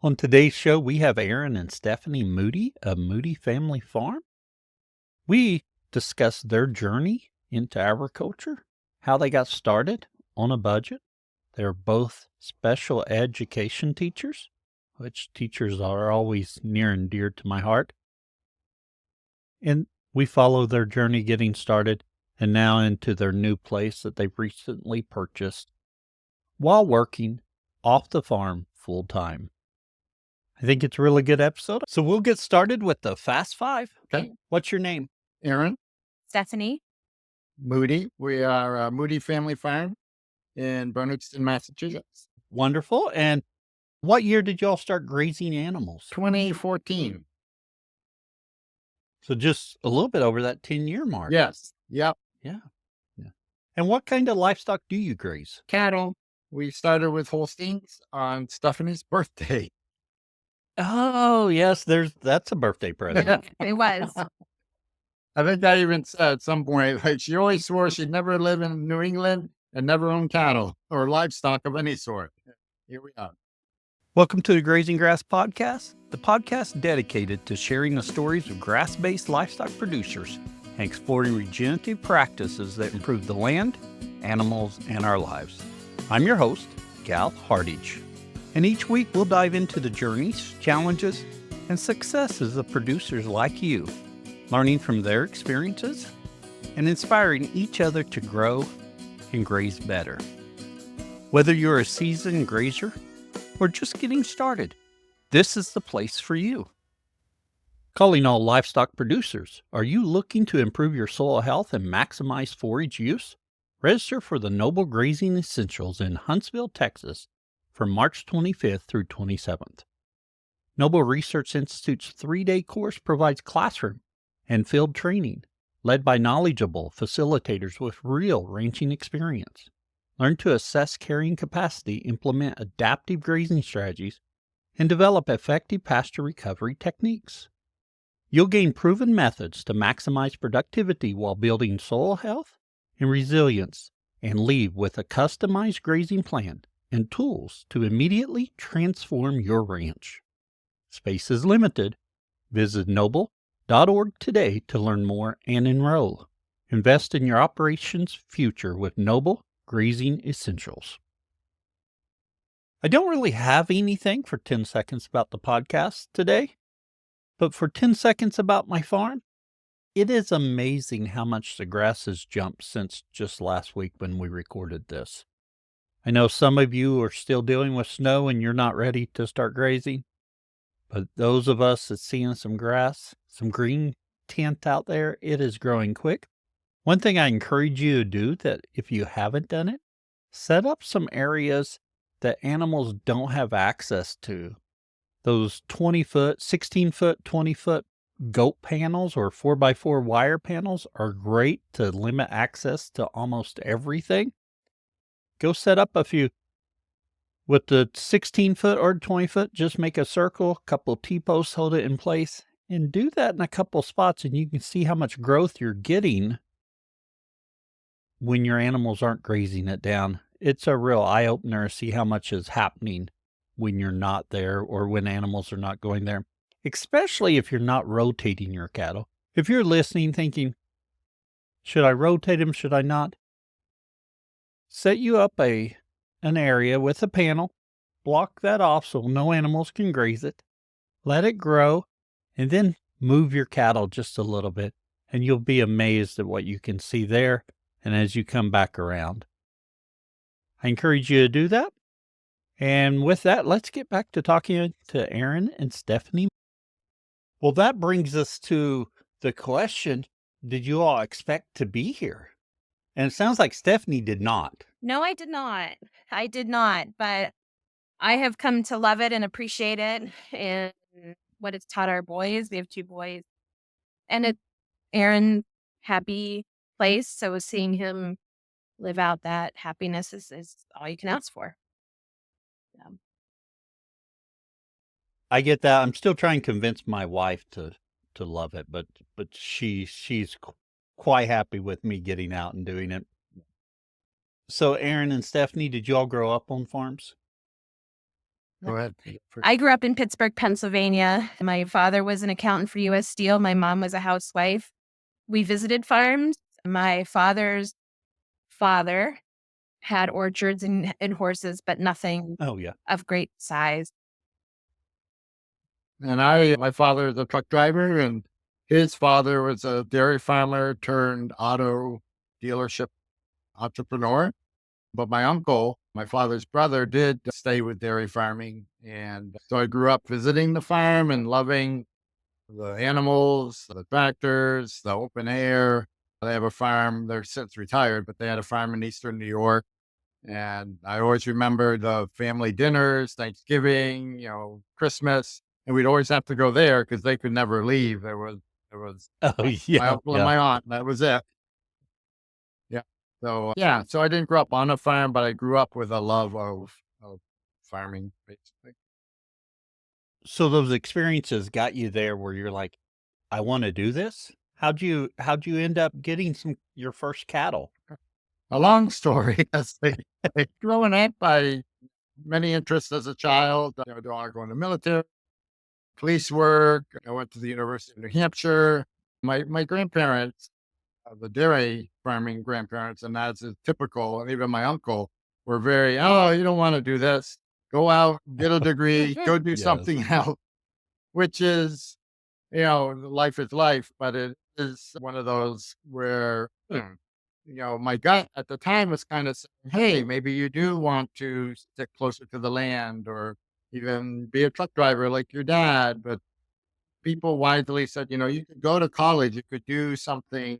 On today's show, we have Aaron and Stephanie Moody of Moody Family Farm. We discuss their journey into agriculture, how they got started on a budget. They're both special education teachers, which teachers are always near and dear to my heart. And we follow their journey getting started and now into their new place that they've recently purchased while working off the farm full time. I think it's a really good episode. So we'll get started with the Fast Five. Okay. What's your name? Aaron, Stephanie. Moody. We are Moody Family Farm in Bernardston, Massachusetts. Wonderful. And what year did y'all start grazing animals? 2014. So just a little bit over that 10-year mark. Yes. Yep. Yeah. And what kind of livestock do you graze? Cattle. We started with Holsteins on Stephanie's birthday. Oh, yes. That's a birthday present. It was. I think I even said at some point, like, she always swore she'd never live in New England and never own cattle or livestock of any sort. Here we are. Welcome to the Grazing Grass Podcast, the podcast dedicated to sharing the stories of grass-based livestock producers and exploring regenerative practices that improve the land, animals, and our lives. I'm your host, Gal Hardage, and each week we'll dive into the journeys, challenges, and successes of producers like you, learning from their experiences and inspiring each other to grow and graze better. Whether you're a seasoned grazer or just getting started, this is the place for you. Calling all livestock producers, are you looking to improve your soil health and maximize forage use? Register for the Noble Grazing Essentials in Huntsville, Texas from March 25th through 27th. Noble Research Institute's 3-day course provides classroom and field training, led by knowledgeable facilitators with real ranching experience. Learn to assess carrying capacity, implement adaptive grazing strategies, and develop effective pasture recovery techniques. You'll gain proven methods to maximize productivity while building soil health and resilience, and leave with a customized grazing plan and tools to immediately transform your ranch. Space is limited. Visit noble.org today to learn more and enroll. Invest in your operations future with Noble Grazing Essentials. I don't really have anything for 10 seconds about the podcast today, but for 10 seconds about my farm, it is amazing how much the grass has jumped since just last week when we recorded this. I know some of you are still dealing with snow and you're not ready to start grazing, but those of us that's seeing some grass, some green tint out there, it is growing quick. One thing I encourage you to do, that if you haven't done it, set up some areas that animals don't have access to. Those 20-foot, 16-foot, 20-foot goat panels or 4x4 wire panels are great to limit access to almost everything. Go set up a few. With the 16-foot or 20-foot, just make a circle, a couple T-posts, hold it in place, and do that in a couple spots, and you can see how much growth you're getting when your animals aren't grazing it down. It's a real eye-opener to see how much is happening when you're not there or when animals are not going there, especially if you're not rotating your cattle. If you're listening thinking, should I rotate them, should I not? Set you up an area with a panel, block that off so no animals can graze it, let it grow, and then move your cattle just a little bit, and you'll be amazed at what you can see there and as you come back around. I encourage you to do that. And with that, let's get back to talking to Aaron and Stephanie. Well, that brings us to the question, did you all expect to be here? And it sounds like Stephanie did not. No, I did not. I did not, but I have come to love it and appreciate it and what it's taught our boys. We have 2 boys. And it's Aaron's happy place, so seeing him live out that happiness is all you can ask for. Yeah. I get that. I'm still trying to convince my wife to love it, but she's quite happy with me getting out and doing it. So Aaron and Stephanie, did you all grow up on farms? Go ahead. I grew up in Pittsburgh, Pennsylvania. My father was an accountant for US Steel. My mom was a housewife. We visited farms. My father's father had orchards and horses, but nothing Oh, yeah. of great size. And my father is a truck driver, and his father was a dairy farmer turned auto dealership entrepreneur. But my uncle, my father's brother, did stay with dairy farming. And so I grew up visiting the farm and loving the animals, the tractors, the open air. They have a farm. They're since retired, but they had a farm in Eastern New York. And I always remember the family dinners, Thanksgiving, Christmas, and we'd always have to go there because they could never leave. There was Oh, my yeah. uncle and my aunt. That was it. Yeah. So I didn't grow up on a farm, but I grew up with a love of farming, basically. So those experiences got you there where you're like, I want to do this? How'd you end up getting your first cattle? A long story. Growing up, I many interests as a child. I wanted to go in the military, police work. I went to the University of New Hampshire. My grandparents, the dairy farming grandparents, and as is typical, and even my uncle were very, oh, you don't want to do this. Go out, get a degree, go do Yes. something else, which is, life is life, but it is one of those where, my gut at the time was kind of saying, hey, maybe you do want to stick closer to the land or even be a truck driver like your dad. But people wisely said, you could go to college, you could do something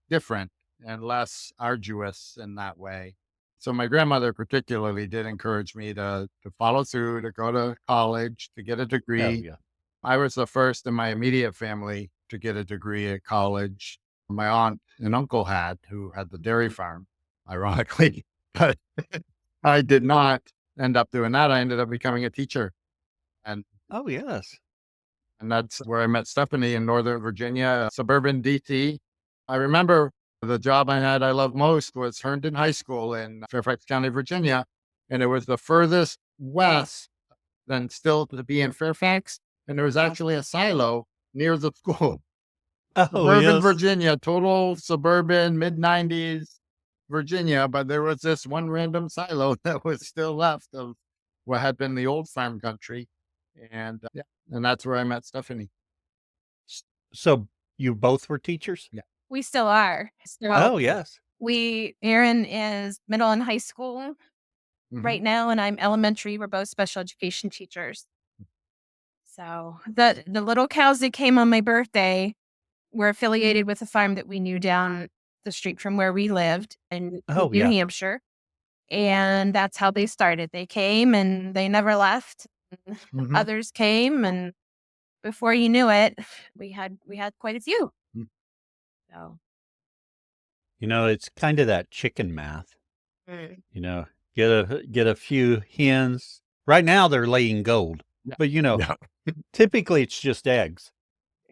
different and less arduous in that way. So my grandmother particularly did encourage me to follow through, to go to college, to get a Oh, degree. yeah. I was the first in my immediate family to get a degree at college. My aunt and uncle who had the dairy farm, ironically, but I did not end up doing that. I ended up becoming a teacher. And Oh, yes. and that's where I met Stephanie in Northern Virginia, suburban DC. I remember the job I loved most was Herndon High School in Fairfax County, Virginia. And it was the furthest west than still to be in Fairfax. And there was actually a silo near the school. Oh, Suburban yes. Virginia, total suburban, mid-90s Virginia. But there was this one random silo that was still left of what had been the old farm country. And and that's where I met Stephanie. So you both were teachers? Yeah. We still are. Oh, yes. Aaron is middle and high school Mhm. right now, and I'm elementary. We're both special education teachers. So the little cows that came on my birthday were affiliated with a farm that we knew down the street from where we lived in Oh, New yeah. Hampshire. And that's how they started. They came and they never left. Mhm. Others came, and before you knew it, we had quite a few. Mm. So It's kind of that chicken math. mm. Get a few hens. Right now they're laying gold, Yeah. but Yeah. typically it's just eggs.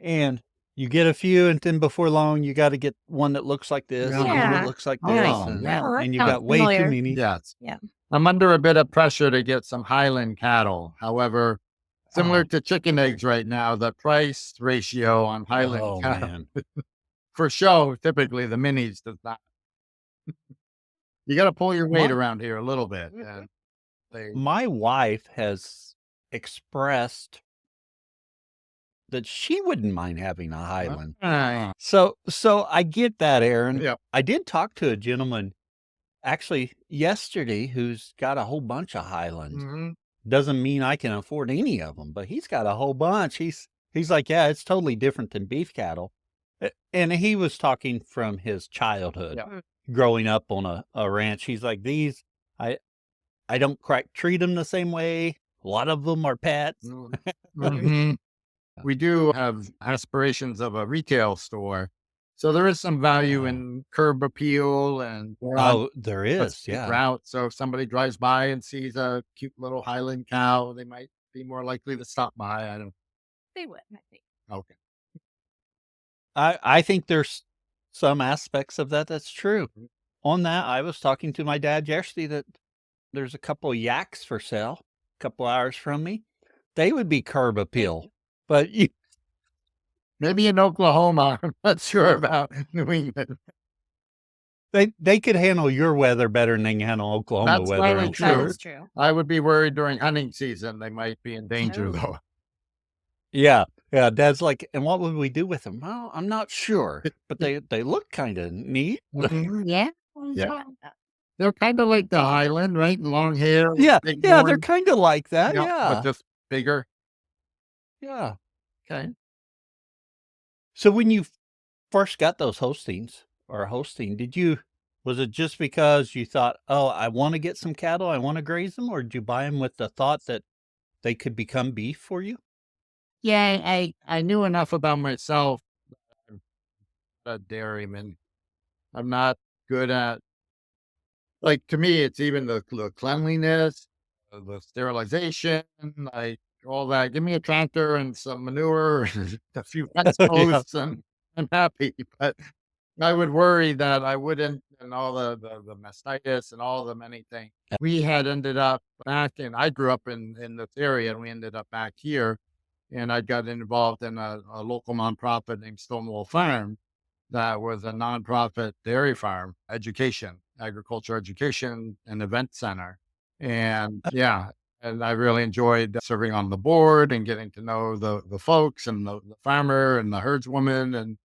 And you get a few, and then before long you got to get one that looks like this, and one Yeah. that looks like this, Oh, and, yeah. Oh, that and you sounds got way familiar. too many. Yes. Yeah. I'm under a bit of pressure to get some Highland cattle. However, similar Oh. to chicken eggs right now, the price ratio on Highland Oh, cattle man. for show, typically the minis does not. You got to pull your weight My- around here a little bit. And they, My wife has expressed that she wouldn't mind having a Highland. So I get that, Aaron. Yeah. I did talk to a gentleman actually yesterday who's got a whole bunch of Highlands. Mhm. Doesn't mean I can afford any of them, but he's got a whole bunch. He's like, yeah, it's totally different than beef cattle. And he was talking from his childhood, Yeah. growing up on a ranch. He's like, these, I don't quite treat them the same way. A lot of them are pets. Mhm. We do have aspirations of a retail store. So there is some value in curb appeal and Oh, there a is. steep Yeah. route. So if somebody drives by and sees a cute little Highland cow, they might be more likely to stop by. I don't They would, I think. Okay. I think there's some aspects of that's true. On that, I was talking to my dad yesterday that there's a couple of yaks for sale. couple hours from me, they would be curb appeal. But Maybe in Oklahoma, I'm not sure about New England. they could handle your weather better than they can handle Oklahoma That's weather, probably I'm That sure. is true. I would be worried during hunting season. They might be in danger, Oh. though. Yeah. Yeah. Dad's like, and what would we do with them? Well, I'm not sure, but they look kind of neat. Mhm. Yeah. Yeah. They're kind of like the Highland, right? Long hair, Yeah. big Yeah. They're horn. kind of like that. But Yeah. just bigger. Yeah. Okay. So when you first got those hostings or hosting, was it just because you thought, oh, I want to get some cattle, I want to graze them, or did you buy them with the thought that they could become beef for you? Yeah, I knew enough about myself. I'm a dairyman. I'm not good at, like, to me, it's even the cleanliness, the sterilization, like all that. Give me a tractor and some manure, and a few fence Yeah. posts, and I'm happy. But I would worry that I wouldn't, and all the mastitis and all the many things. We had ended up back in, I grew up in this area, and we ended up back here. And I got involved in a local nonprofit named Stonewall Farm that was a nonprofit dairy farm education, agriculture education and event center. And yeah, and I really enjoyed serving on the board and getting to know the folks and the farmer and the herdswoman and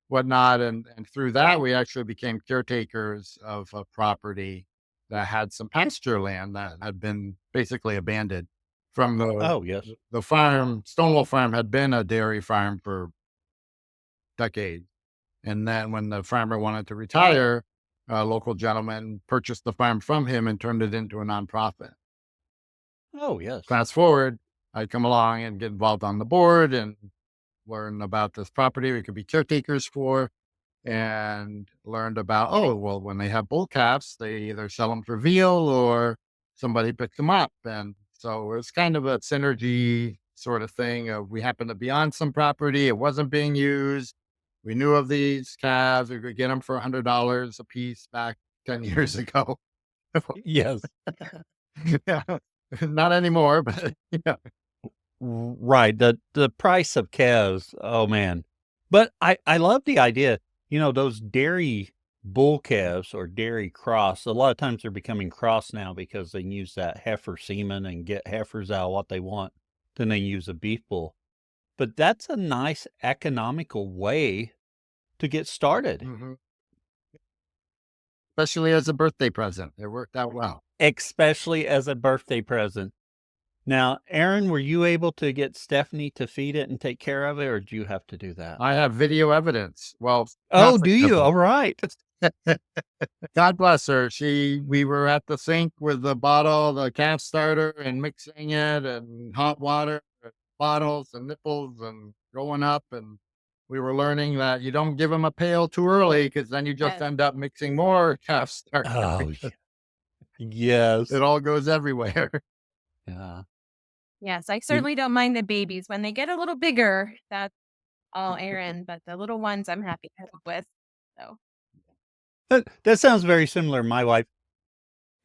whatnot. And through that, we actually became caretakers of a property that had some pasture land that had been basically abandoned from Oh, yes. the farm. Stonewall Farm had been a dairy farm for decades. And then when the farmer wanted to retire, a local gentleman purchased the farm from him and turned it into a nonprofit. Oh, yes. Fast forward, I come along and get involved on the board and learn about this property we could be caretakers for, and learned about, oh, well, when they have bull calves, they either sell them for veal or somebody picks them up. And so it's kind of a synergy sort of thing. We happened to be on some property, it wasn't being used. We knew of these calves. We could get them for $100 a piece back 10 years ago. Yes. Yeah, not anymore, but yeah. Right. The price of calves. Oh man. But I love the idea, those dairy bull calves or dairy cross. A lot of times they're becoming cross now because they use that heifer semen and get heifers out of what they want. Then they use a beef bull. But that's a nice economical way to get started, Mhm. Especially as a birthday present. It worked out well. especially as a birthday present. Now, Aaron, were you able to get Stephanie to feed it and take care of it, or do you have to do that? I have video evidence. Well, Oh, do traffic you? All evidence. right. God bless her. We were at the sink with the bottle, the calf starter, and mixing it, and hot water, and bottles, and nipples, and going up. And we were learning that you don't give them a pail too early, because then you just Yes. end up mixing more calf starter. Oh, yes. It all goes everywhere. Yeah. Yes, I certainly don't mind the babies. When they get a little bigger, that's all Aaron, but the little ones I'm happy to help with. So That sounds very similar. My wife,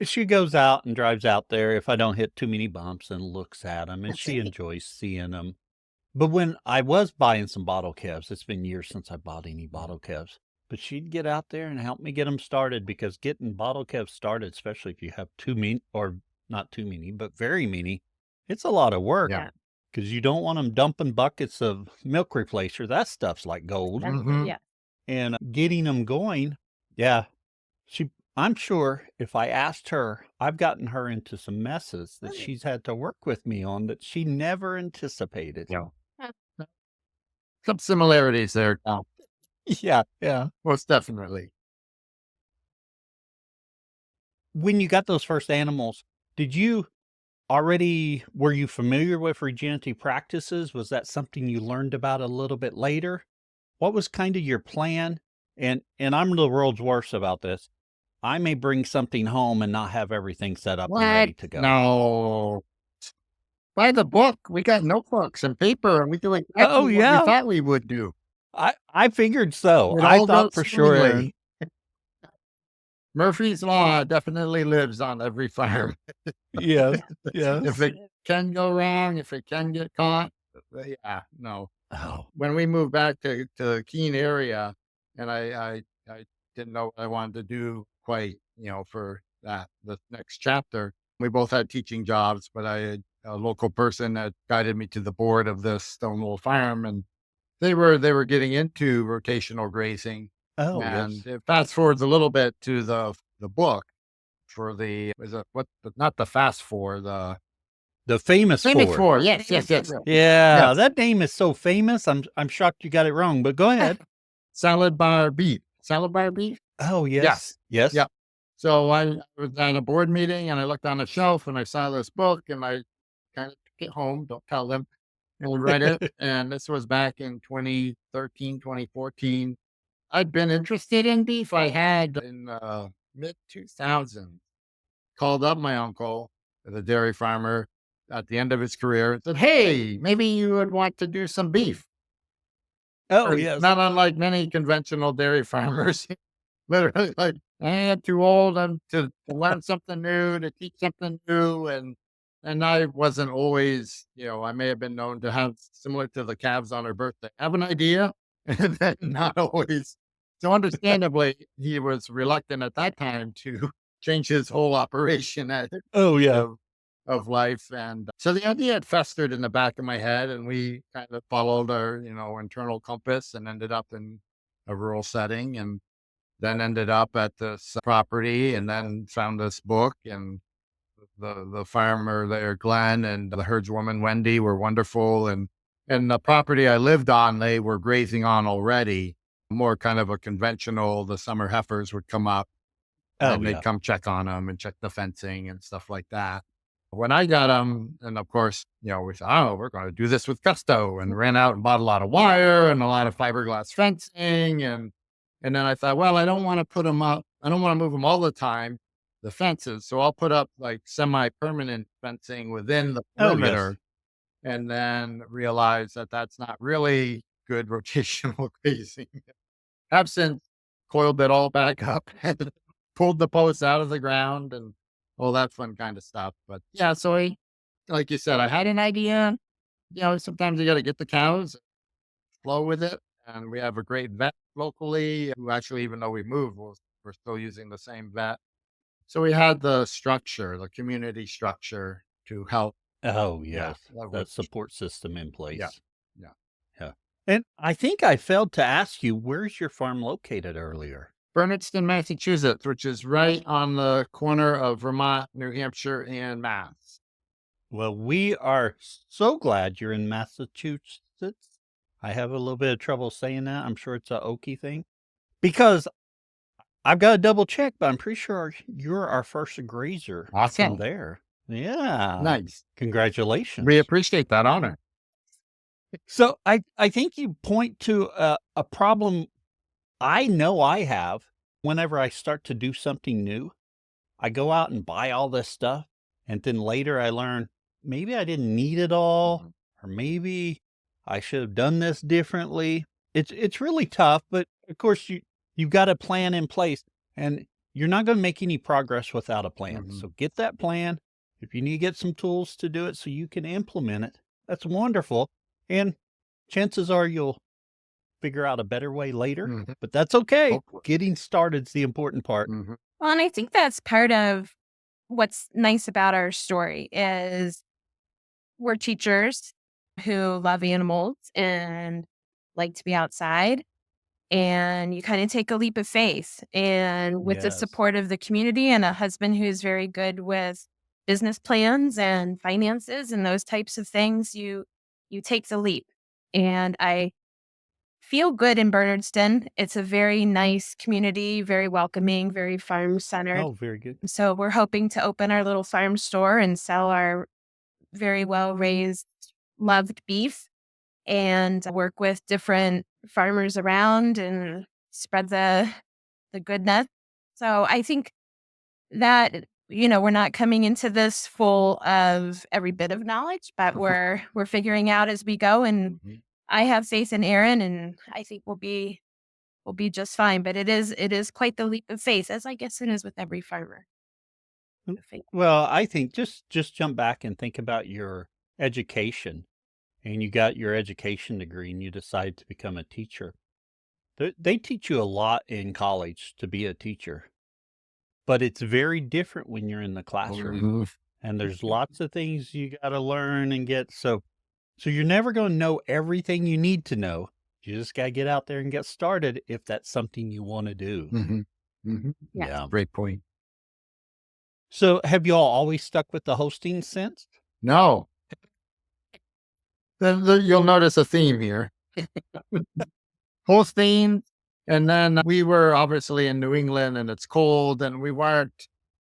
she goes out and drives out there if I don't hit too many bumps and looks at them, and she enjoys seeing them. But when I was buying some bottle calves, it's been years since I bought any bottle calves, but she'd get out there and help me get them started, because getting bottle calves started, especially if you have too many, or not too many, but very many, it's a lot of work. Yeah. Because you don't want them dumping buckets of milk replacer. That stuff's like gold. Mhm. yeah. And getting them going, yeah, I'm sure if I asked her, I've gotten her into some messes that she's had to work with me on that she never anticipated. Yeah. Some similarities there, Tom. Yeah, yeah. Most definitely. When you got those first animals, were you familiar with regenerative practices? Was that something you learned about a little bit later? What was kind of your plan? And I'm the world's worst about this. I may bring something home and not have everything set up and ready to go. No. By the book. We got notebooks and paper, and we do exactly Oh, what yeah. we thought we would do. I figured so. It I all thought goes for sure. smoothly. Murphy's Law definitely lives on every farm. Yes. If Yes. it can go wrong, if it can get caught, yeah, no. Oh, When we moved back to the Keene area, and I didn't know what I wanted to do quite, for the next chapter. We both had teaching jobs, but I had a local person that guided me to the board of this Stonewall farm, and they were getting into rotational grazing. oh, And yes. it fast forwards a little bit to the book for the is it what not the fast four, the The famous famous four. four. Yes, yes, yes. Yeah, Yes. that name is so famous. I'm shocked you got it wrong, but go ahead. Salad bar beef. Salad bar beef? Oh, yes. Yes. Yes. Yep. So I was at a board meeting and I looked on the shelf and I saw this book and I kind of took it home, don't tell them, and read it. And this was back in 2013, 2014. I'd been interested in beef. I had in mid 2000s called up my uncle, the dairy farmer, at the end of his career and said, "Hey, maybe you would want to do some beef." Oh, And yes. not unlike many conventional dairy farmers, literally like, I am too old to learn something new, to teach something new. And I wasn't always, I may have been known to have, similar to the calves on her birthday, have an idea and then not always. So understandably, he was reluctant at that time to change his whole operation at Oh, yeah. of life. And so the idea had festered in the back of my head, and we kind of followed our, internal compass and ended up in a rural setting, and then ended up at this property, and then found this book. And the farmer there, Glenn, and the herdswoman, Wendy, were wonderful. And the property I lived on, they were grazing on already, more kind of a conventional, the summer heifers would come up Oh, and they'd yeah. come check on them and check the fencing and stuff like that. When I got them, and of course, we thought, oh, we're going to do this with gusto, and ran out and bought a lot of wire and a lot of fiberglass fencing. And then I thought, well, I don't want to put them up. I don't want to move them all the time, the fences. So I'll put up like semi-permanent fencing within the Oh, yes. perimeter, and then realize that that's not really good rotational grazing. Have since coiled it all back up and pulled the posts out of the ground and all that fun kind of stuff. But yeah, so like you said, I had an idea. Sometimes you got to get the cows, flow with it. And we have a great vet locally who actually, even though we moved, we're still using the same vet. So we had the structure, the community structure to help. Oh, Yeah. yes. That That was, support system in yeah. place. Yeah. Yeah. And I think I failed to ask you, where's your farm located earlier? Bernardston, Massachusetts, which is right on the corner of Vermont, New Hampshire, and Mass. Well, we are so glad you're in Massachusetts. I have a little bit of trouble saying that. I'm sure it's a Okie thing. Because I've got to double check, but I'm pretty sure you're our first grazer from Awesome. there. Yeah. Nice. Congratulations. We appreciate that honor. So I think you point to a problem I know I have whenever I start to do something new. I go out and buy all this stuff, and then later I learn maybe I didn't need it all, or maybe I should have done this differently. It's really tough, but of course you've got a plan in place, and you're not going to make any progress without a plan. Mhm. So get that plan. If you need to get some tools to do it so you can implement it, that's wonderful. And chances are you'll figure out a better way later, Mhm. but that's okay. Hopefully. Getting started's the important part. Mhm. Well, and I think that's part of what's nice about our story is we're teachers who love animals and like to be outside. And you kind of take a leap of faith. And with the Yes. support of the community and a husband who's very good with business plans and finances and those types of things, you take the leap. And I feel good in Bernardston. It's a very nice community, very welcoming, very farm centered. Oh, very good. So we're hoping to open our little farm store and sell our very well raised, loved beef and work with different farmers around and spread the goodness. So I think that we're not coming into this full of every bit of knowledge, but we're figuring out as we go. And Mhm. I have faith in Aaron, and I think we'll be we'll be just fine. But it is quite the leap of faith, as I guess it is with every farmer. Well, I think just jump back and think about your education. And you got your education degree and you decide to become a teacher. They teach you a lot in college to be a teacher, but it's very different when you're in the classroom. And there's lots of things you got to learn and get. So you're never going to know everything you need to know. You just got to get out there and get started if that's something you want to do. Yeah. Great point. So have you all always stuck with the Holstein since? No. Then you'll notice a theme here. Holstein. And then we were obviously in New England and it's cold and we're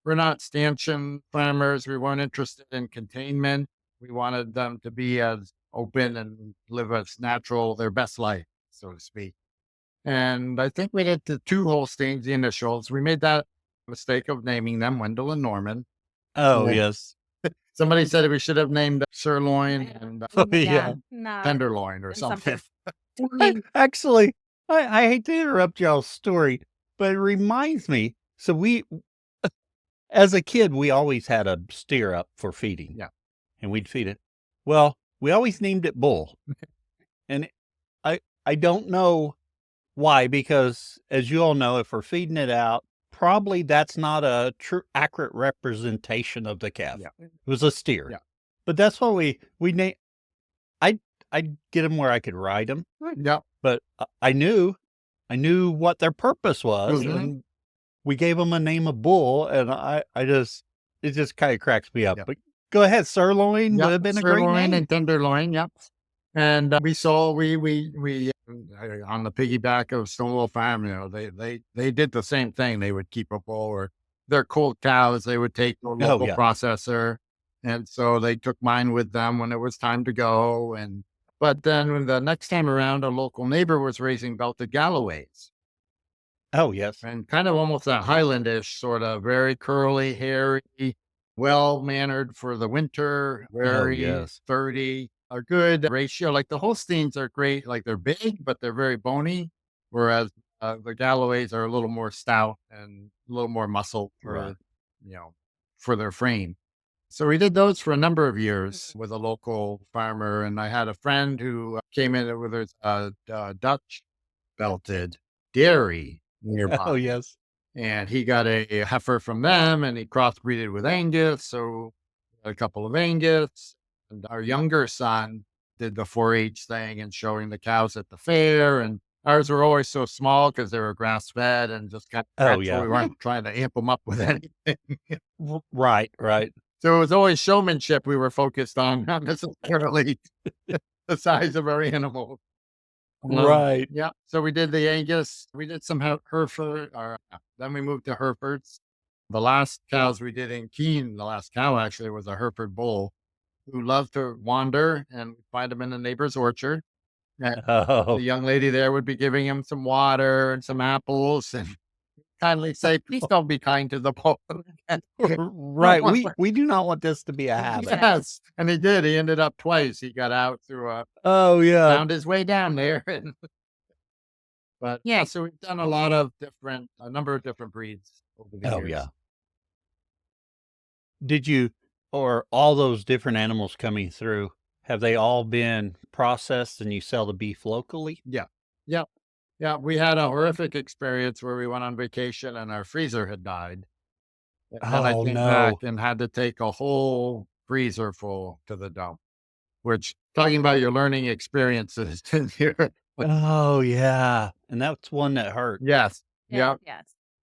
not stanchion farmers. We weren't interested in containment. We wanted them to be as open and live as natural, their best life, so to speak. And I think we did the 2 Holsteins, the initials. We made that mistake of naming them Wendell and Norman. Oh, Yeah. yes. Somebody said we should have named Sirloin and Yeah. No. Tenderloin or something. Actually, I hate to interrupt y'all's story, but it reminds me. So we, as a kid, we always had a steer up for feeding. Yeah. And we'd feed it. Well, we always named it Bull. And I don't know why, because as you all know, if we're feeding it out, probably that's not a true accurate representation of the calf. Yeah. It was a steer. Yeah. But that's why we named. I'd get them where I could ride them. Yeah. But I knew what their purpose was, Mhm. and we gave them a name of Bull, and it just kind of cracks me up. Yeah. But go ahead, Sirloin would have been a great Sirloin name. and Tenderloin, yep. And we on the piggyback of Stonewall Farm, they did the same thing. They would keep a bull, or their cold cows, they would take to a local processor. And so they took mine with them when it was time to go. But then when the next time around, a local neighbor was raising belted Galloways. Oh, yes. And kind of almost that Highlandish sort of, very curly, hairy, well-mannered for the winter, very sturdy, a good ratio. Like the Holsteins are great. Like they're big, but they're very bony. Whereas the Galloways are a little more stout and a little more muscle for their frame. So we did those for a number of years with a local farmer. And I had a friend who came in with his Dutch belted dairy nearby. Oh, yes. And he got a heifer from them and he crossbreeded with Angus. So a couple of Angus. And our younger son did the 4-H thing and showing the cows at the fair. And ours were always so small because they were grass fed and just kind of, so we weren't trying to amp them up with anything. Right. So it was always showmanship we were focused on, not necessarily the size of our animals. Right. Yeah. So we did the Angus. We did some Hereford. Then we moved to Herefords. The last cows we did in Keene, the last cow actually was a Hereford bull who loved to wander and find him in the neighbor's orchard. And the young lady there would be giving him some water and some apples and kindly say, please don't be kind to the bull. Right. We do not want this to be a habit. Yes. And he did. He ended up twice. He got out through found his way down there. But yeah, so we've done a number of different breeds over the years. Yeah. Did you, or all those different animals coming through, have they all been processed and you sell the beef locally? Yeah. We had a horrific experience where we went on vacation and our freezer had died. And I came back and had to take a whole freezer full to the dump, which, talking about your learning experiences in here. Oh, yeah. And that's one that hurt. Yes. Yes.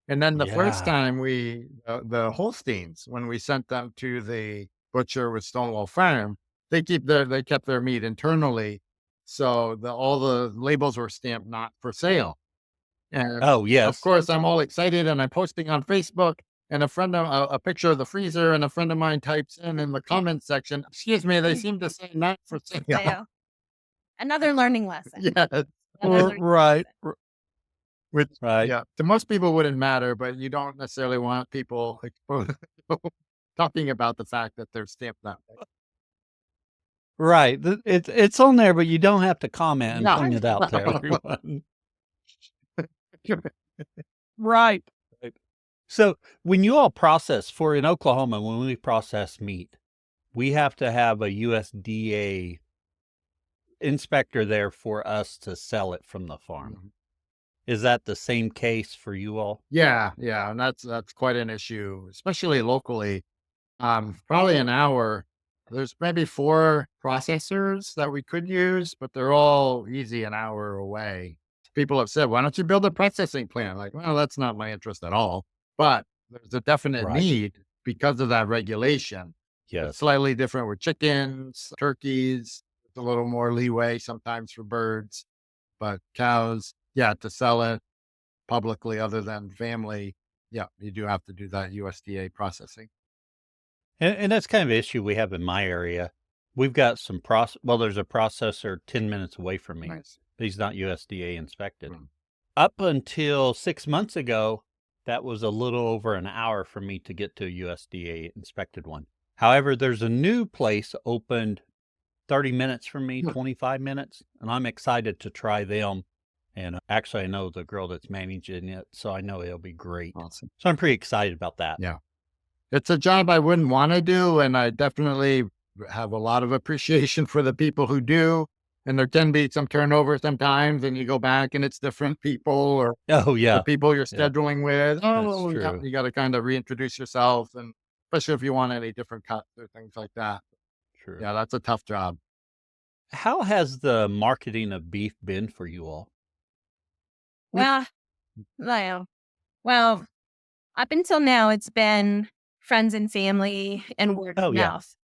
And then the first time the Holsteins, when we sent them to the butcher with Stonewall Farm, they kept their meat internally. So all the labels were stamped not for sale. And of course, I'm all excited and I'm posting on Facebook. And a picture of the freezer, and a friend of mine types in the comment section, excuse me, they seem to say not for sale. Another learning lesson. Yes. Right. Which, to most people wouldn't matter, but you don't necessarily want people talking about the fact that they're stamped that way. Right. It's on there, but you don't have to comment and point it out to everyone. Right. Right. So when you all process in Oklahoma, when we process meat, we have to have a USDA inspector there for us to sell it from the farm. Mhm. Is that the same case for you all? Yeah, yeah, and that's quite an issue, especially locally. Probably an hour. There's maybe 4 processors that we could use, but they're all easy an hour away. People have said, "Why don't you build a processing plant?" Like, well, that's not my interest at all. But there's a definite Right. need because of that regulation. It's Yes. slightly different with chickens, turkeys. It's a little more leeway sometimes for birds, but cows, yeah, to sell it publicly other than family, yeah, you do have to do that USDA processing. And that's kind of an issue we have in my area. We've got some there's a processor 10 minutes away from me, Nice. but he's not USDA inspected. Mm. Up until 6 months ago, that was a little over an hour for me to get to a USDA inspected one. However, there's a new place opened 30 minutes from me, Hmm. 25 minutes, and I'm excited to try them. And actually, I know the girl that's managing it, so I know it'll be great. Awesome. So I'm pretty excited about that. Yeah. It's a job I wouldn't wanna do, and I definitely have a lot of appreciation for the people who do, and there can be some turnover sometimes, and you go back and it's different people or Oh, the yeah. people you're Yeah, scheduling with. that's Oh, yeah, true. you gotta kinda reintroduce yourself, and especially if you want any different cuts or things like that. True. Yeah, that's a tough job. How has the marketing of beef been for you all? Well, well, well, up until now, it's been friends and family and word of Oh, yeah. mouth.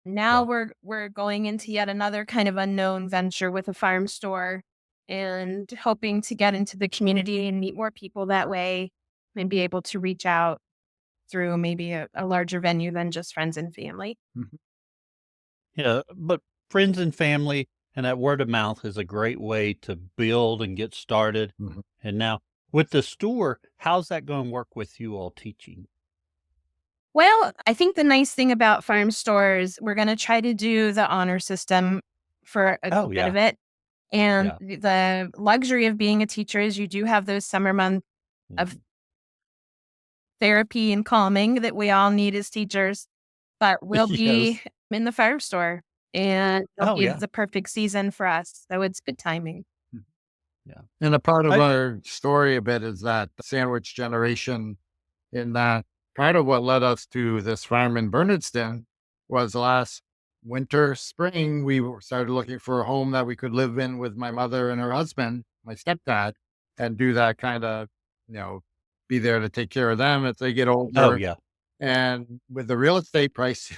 Now Yeah. we're going into yet another kind of unknown venture with a farm store and hoping to get into the community and meet more people that way and be able to reach out through maybe a larger venue than just friends and family. Mhm, Yeah, but friends and family and that word of mouth is a great way to build and get started. mhm, And now with the store, how's that going to work with you all teaching? Well, I think the nice thing about farm stores, we're going to try to do the honor system for a Oh, bit yeah. of it. And Yeah. the luxury of being a teacher is you do have those summer months of Mhm. therapy and calming that we all need as teachers, but we'll be Yes. in the farm store and it'll Oh, be yeah. the perfect season for us. So it's good timing. mhm. Yeah. And a part of I our story a bit is that sandwich generation in that part of what led us to this farm in Bernardston was last winter, spring, started looking for a home that we could live in with my mother and her husband, my stepdad, and do that kind of, you know, be there to take care of them as they get Oh, older. yeah. And with the real estate price,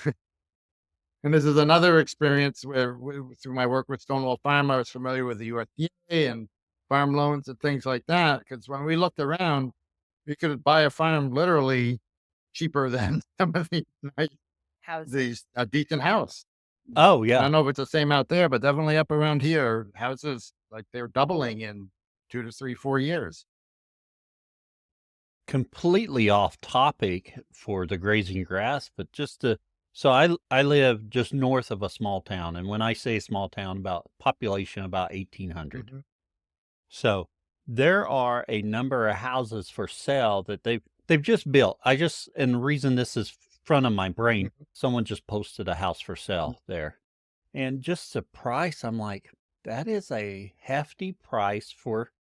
and this is another experience where through my work with Stonewall Farm, I was familiar with the USDA and farm loans and things like that. Because when we looked around, you could buy a farm literally cheaper than some of these Housing. these a decent house. Oh, I yeah. don't know if it's the same out there, but definitely up around here, houses like they're doubling in 2 to 3, 4 years. Completely off topic for the grazing grass, but just to so I live just north of a small town, and when I say small town, about population about 1,800. Mhm, So there are a number of houses for sale that they've just built. And the reason this is front of my brain, mhm, someone just posted a house for sale there. And just the price, I'm like, that is a hefty price for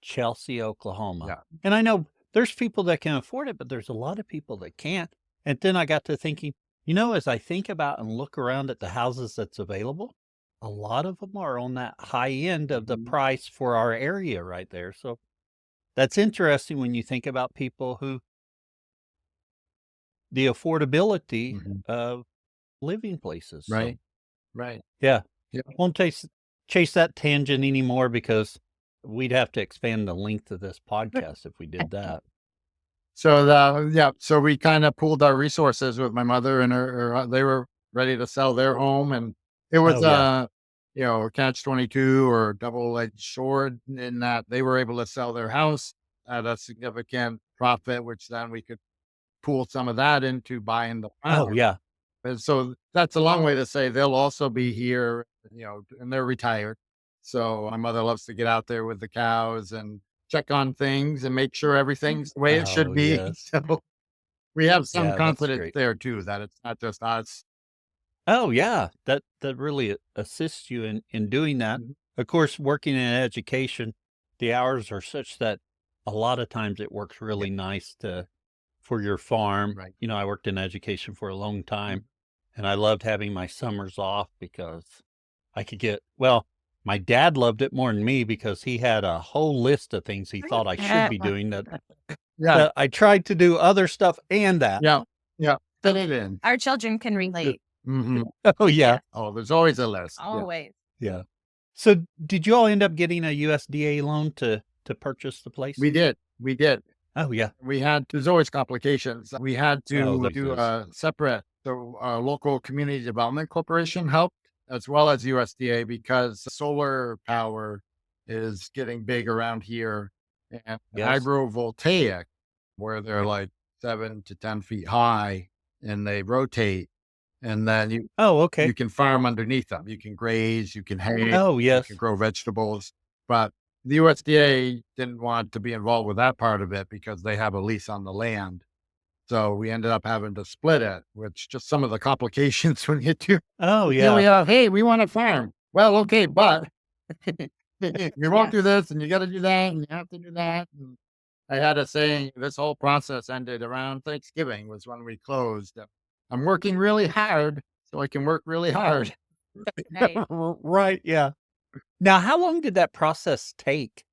Chelsea, Oklahoma. yeah. And I know there's people that can afford it, but there's a lot of people that can't. And then I got to thinking, as I think about and look around at the houses that's available, a lot of them are on that high end of the Mhm, price for our area right there. So that's interesting when you think about people who the affordability mhm. of living places. So Right, right. yeah, Yeah. won't chase that tangent anymore because we'd have to expand the length of this podcast if we did that. So so we kind of pooled our resources with my mother and they were ready to sell their home, and it was Oh yeah. a catch 22 or double-edged sword in that they were able to sell their house at a significant profit, which then we could pool some of that into buying the Oh farm. yeah. And so that's a long way to say they'll also be here, and they're retired. So my mother loves to get out there with the cows and check on things and make sure everything's the way it should Oh, be. yes. So we have some Yeah, that's confidence great. there too, that it's not just us. Oh, yeah. That really assists you in doing that. Mhm. Of course, working in education, the hours are such that a lot of times it works really nice for your farm. Right. You know, I worked in education for a long time, Mhm. and I loved having my summers off because I could well, my dad loved it more than me because he had a whole list of things he thought I should be doing that Yeah. I tried to do other stuff and that. Yeah. Yeah. Fit it in. Our children can relate. Hmm. Oh, yeah. Oh, there's always a list. Yeah. Always. Yeah. So did you all end up getting a USDA loan to purchase the place? We did. We did. Oh, yeah. There's always complications. We had Oh, to there do is. a separate, the local community development corporation helped as well as USDA because solar power is getting big around here, and Yes. agrovoltaic, where they're like 7 to 10 feet high and they rotate, and then Oh, you okay. can farm underneath them. You can graze, you can hay, Oh, you yes. can grow vegetables. But the USDA didn't want to be involved with that part of it because they have a lease on the land. So we ended up having to split it, which just some of the complications when you do. Oh, Here we yeah. are. Hey, we want to farm. Well, okay, but you won't Yes. do this and you got to do that and you have to do that. And I had a saying, this whole process ended around Thanksgiving was when we closed. I'm working really hard so I can work really hard. Right. Right, yeah. Now, how long did that process take?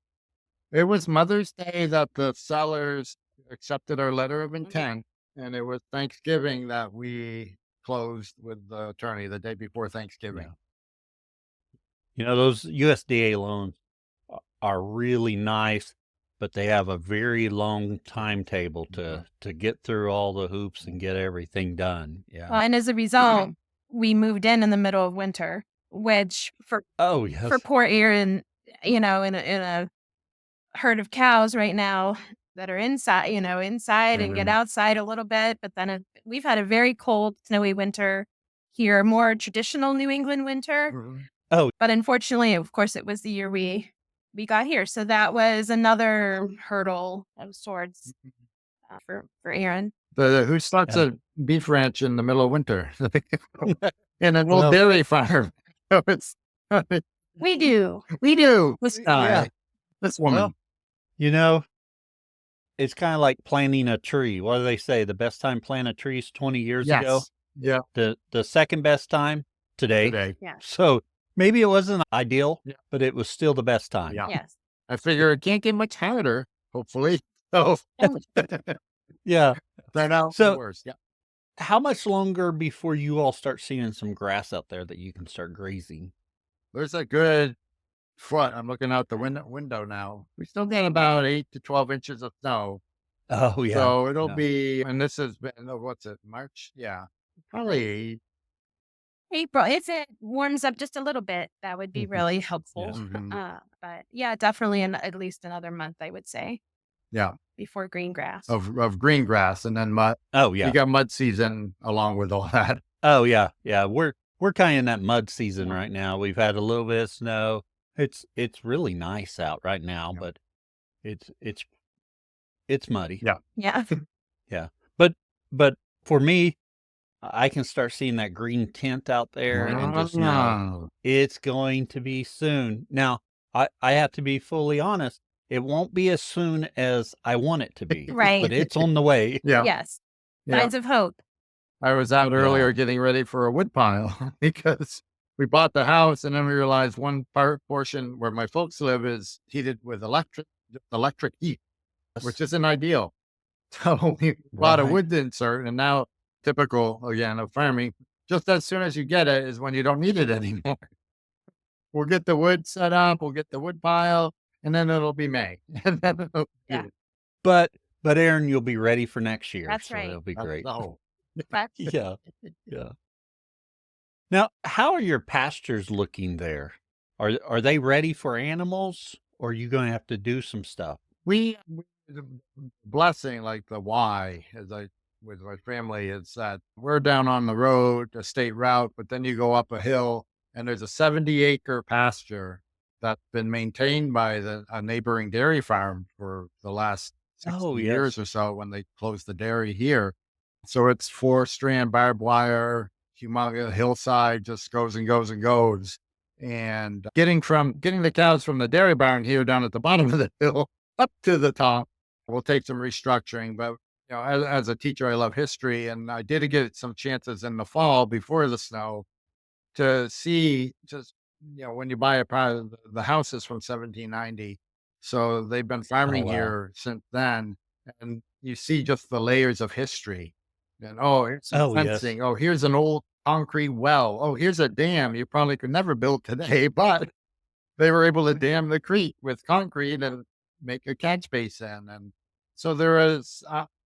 It was Mother's Day that the sellers accepted our letter of intent, and it was Thanksgiving that we closed with the attorney the day before Thanksgiving. You know, those USDA loans are really nice, but they have a very long timetable to get through all the hoops and get everything done. Well, Yeah. and as a result, we moved in the middle of winter, which Oh, yes. for poor Aaron, in a herd of cows right now that are inside, and get Mhm. outside a little bit. But then we've had a very cold, snowy winter here, more traditional New England winter. Mhm. Oh, But unfortunately, of course, it was the year we got here, so that was another hurdle of sorts for Aaron. Who starts Yeah. a beef ranch in the middle of winter in a little Well- dairy farm? So it's We do. we do. This Yeah. guy, this woman. Well, you know, it's kind of like planting a tree. What do they say? The best time to plant a tree is 20 years ago. Yeah. The second best time today. Today. Yeah. So maybe it wasn't ideal, Yeah. but it was still the best time. Yeah. Yes. I figure it can't get much harder. Hopefully. So Yeah. turn out So- worse. Yeah. How much longer before you all start seeing some grass out there that you can start grazing? There's a good foot. I'm looking out the window now. We still got about 8 to 12 inches of snow. Oh, yeah. So it'll Yeah. be, and this has been, what's it, March? Yeah. Probably. April, if it warms up just a little bit, that would be Mhm. really helpful. Yes. Mhm. But yeah, definitely at least another month, I would say, Yeah. before green grass. Of green grass and then mud. Oh, You yeah. got mud season along with all that. Oh, yeah. Yeah. We're kind of in that mud season right now. We've had a little bit of snow. It's really nice out right now, Yeah. but it's muddy. Yeah. Yeah. But for me, I can start seeing that green tint out there and just know it's going to be soon. Now, I have to be fully honest. It won't be as soon as I want it to be. Right. But it's on the way. Yeah. Yes. Yeah. Signs of hope. I was out earlier getting ready for a wood pile because we bought the house and then we realized one portion where my folks live is heated with electric heat, which isn't ideal. So we bought a Right. wood insert, and now typical again of farming, just as soon as you get it is when you don't need it anymore. We'll get the wood set up, we'll get the wood pile, and then it'll be May. And then it'll be Yeah. good. But Aaron, you'll be ready for next year. That's so right. It'll be That's great. the hope. But Yeah. Yeah. Now, how are your pastures looking there? Are they ready for animals, or are you going to have to do some stuff? The blessing, like the why, as I with my family, is that we're down on the road, a state route, but then you go up a hill and there's a 70-acre pasture that's been maintained by a neighboring dairy farm for the last 60 Oh, years yes. or so when they closed the dairy here. So it's 4-strand barbed wire, humongous hillside, just goes and goes and goes. And getting the cows from the dairy barn here down at the bottom of the hill up to the top will take some restructuring. But as a teacher, I love history, and I did get some chances in the fall before the snow to see just, when you buy a product, the house is from 1790. So they've been Oh, farming wow. here since then. And you see just the layers of history. And, oh, here's some Oh, yes. fencing. Oh, here's an old concrete well. Oh, here's a dam you probably could never build today, but they were able to dam the creek with concrete and make a catch basin. And so there is,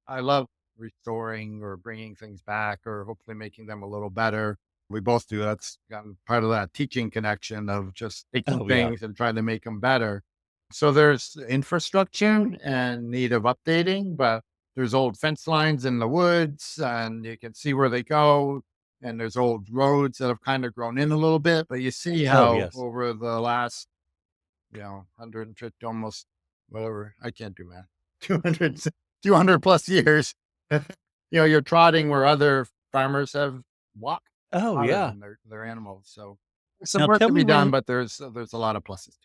I love restoring or bringing things back or hopefully making them a little better. We both do. That's part of that teaching connection of just taking Oh, yeah. things and trying to make them better. So there's infrastructure and need of updating, but there's old fence lines in the woods and you can see where they go. And there's old roads that have kind of grown in a little bit, but you see Oh, how yes. over the last, 150, almost whatever, I can't do math, 200, 200 plus years, you're trotting where other farmers have walked, Oh, trotted yeah. on their animals. So there's some Now work tell to me be done, when. but there's a lot of pluses.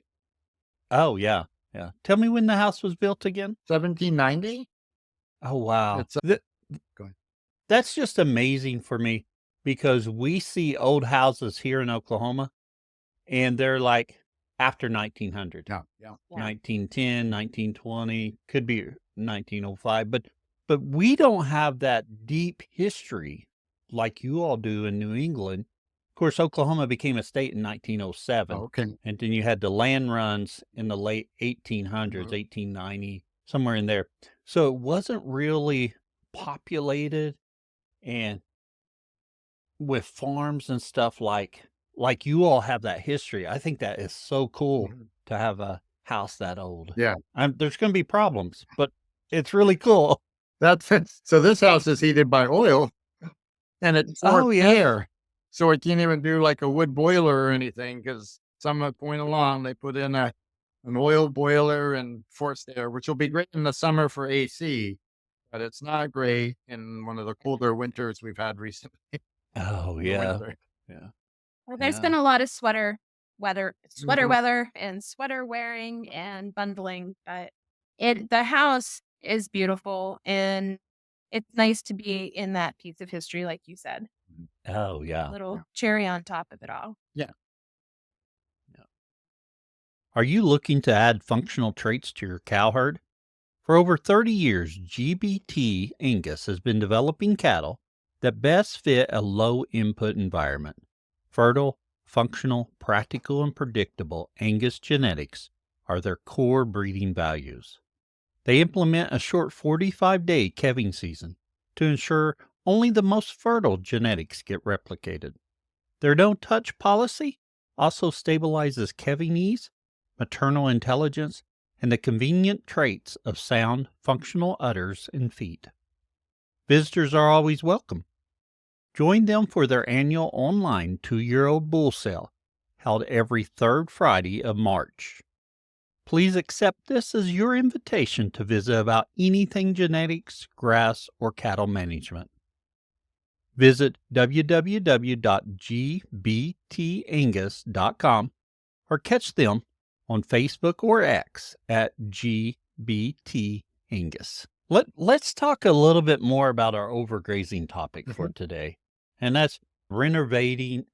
Oh, yeah. Yeah. Tell me when the house was built again. 1790. Oh, wow. It's go ahead. That's just amazing for me because we see old houses here in Oklahoma and they're like after 1900, Yeah, yeah. Yeah. 1910, 1920, could be 1905, but we don't have that deep history like you all do in New England. Of course, Oklahoma became a state in 1907, Okay. and then you had the land runs in the late 1800s, Mhm. 1890, somewhere in there. So it wasn't really populated and with farms and stuff like you all have that history. I think that is so cool Mhm. to have a house that old. Yeah, There's gonna be problems, but it's really cool. that's it. So this house is heated by oil and it's Oh, forced yes. air. So it can't even do like a wood boiler or anything because some point along they put in an oil boiler and forced air, which will be great in the summer for AC, but it's not great in one of the colder winters we've had recently Oh, in the yeah. winter. Yeah. Well, there's Yeah. been a lot of sweater Mhm. weather and sweater wearing and bundling, but the house is beautiful and it's nice to be in that piece of history, like you said. Oh, yeah. Little Yeah. cherry on top of it all. Yeah. Yeah. Are you looking to add functional traits to your cow herd? For over 30 years, GBT Angus has been developing cattle that best fit a low input environment. Fertile, functional, practical, and predictable Angus genetics are their core breeding values. They implement a short 45-day calving season to ensure only the most fertile genetics get replicated. Their no-touch policy also stabilizes calving ease, maternal intelligence, and the convenient traits of sound, functional udders and feet. Visitors are always welcome. Join them for their annual online 2-year-old bull sale, held every third Friday of March. Please accept this as your invitation to visit about anything genetics, grass, or cattle management. Visit www.gbtangus.com or catch them on Facebook or X at GBTAngus. Let's talk a little bit more about our overgrazing topic for Mhm. today, and that's renovating,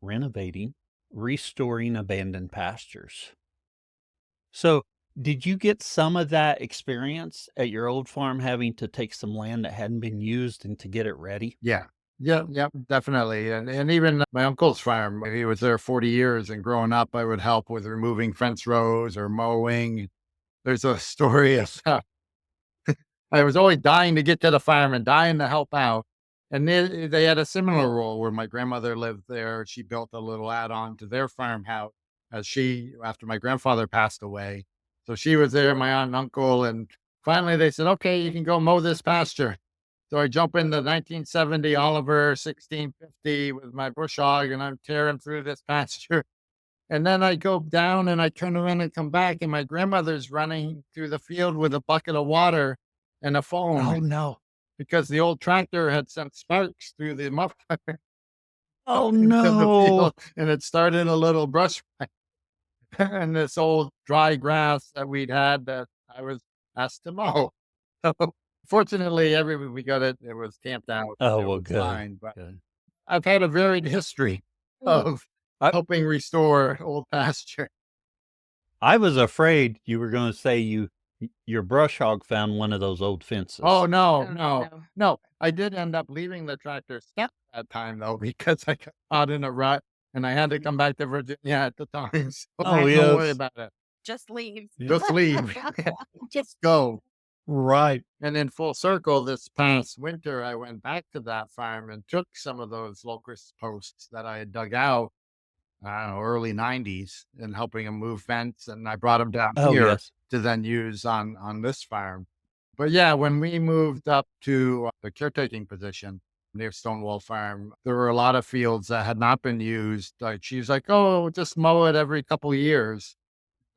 restoring abandoned pastures. So, did you get some of that experience at your old farm having to take some land that hadn't been used and to get it ready? Yeah. Yeah, yeah, definitely. And even my uncle's farm, he was there 40 years and growing up, I would help with removing fence rows or mowing. There's a story of I was always dying to get to the farm and dying to help out. And they had a similar role where my grandmother lived there. She built a little add-on to their farmhouse after my grandfather passed away. So she was there, my aunt and uncle, and finally they said, okay, you can go mow this pasture. So I jump in the 1970 Oliver 1650 with my bush hog and I'm tearing through this pasture. And then I go down and I turn around and come back, and my grandmother's running through the field with a bucket of water and a phone. Oh no. Because the old tractor had sent sparks through the muffler Oh into the no. field, and it started a little brush fire. And this old dry grass that we'd had that I was asked to mow. So fortunately, everywhere we got it, it was tamped out. Oh It well, was good. fine. But Good. I've had a varied history of I- helping restore old pasture. I was afraid you were going to say your brush hog found one of those old fences. Oh, no, Oh, no, no. no. I did end up leaving the tractor step that time, though, because I got caught in a rut and I had to come back to Virginia at the time. So Oh, don't worry yes. about it. Just leave. Yeah. Just leave. Just go. Right. And in full circle, this past winter, I went back to that farm and took some of those locust posts that I had dug out, I don't know, early 90s, and helping them move fence. And I brought them down Oh here yes. to then use on this farm. But yeah, when we moved up to the caretaking position near Stonewall Farm, there were a lot of fields that had not been used. Like she's like, "Oh, just mow it every couple of years."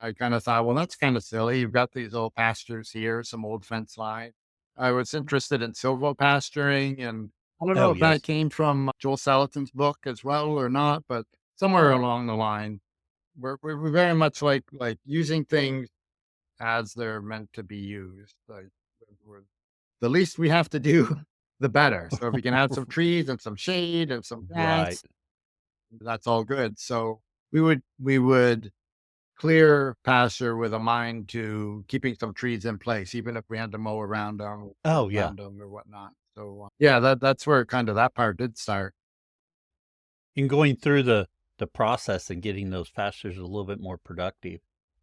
I kind of thought, well, that's kind of silly. You've got these old pastures here, some old fence line. I was interested in silvopasturing, and I don't know Oh if that yes. came from Joel Salatin's book as well or not, but somewhere along the line, we're very much like using things as they're meant to be used. Like the least we have to do, the better. So if we can have some trees and some shade and some Right. grass, that's all good. So we would clear pasture with a mind to keeping some trees in place, even if we had to mow around them, Oh yeah. or whatnot. So yeah, that's where kind of that part did start. In going through the process and getting those pastures a little bit more productive,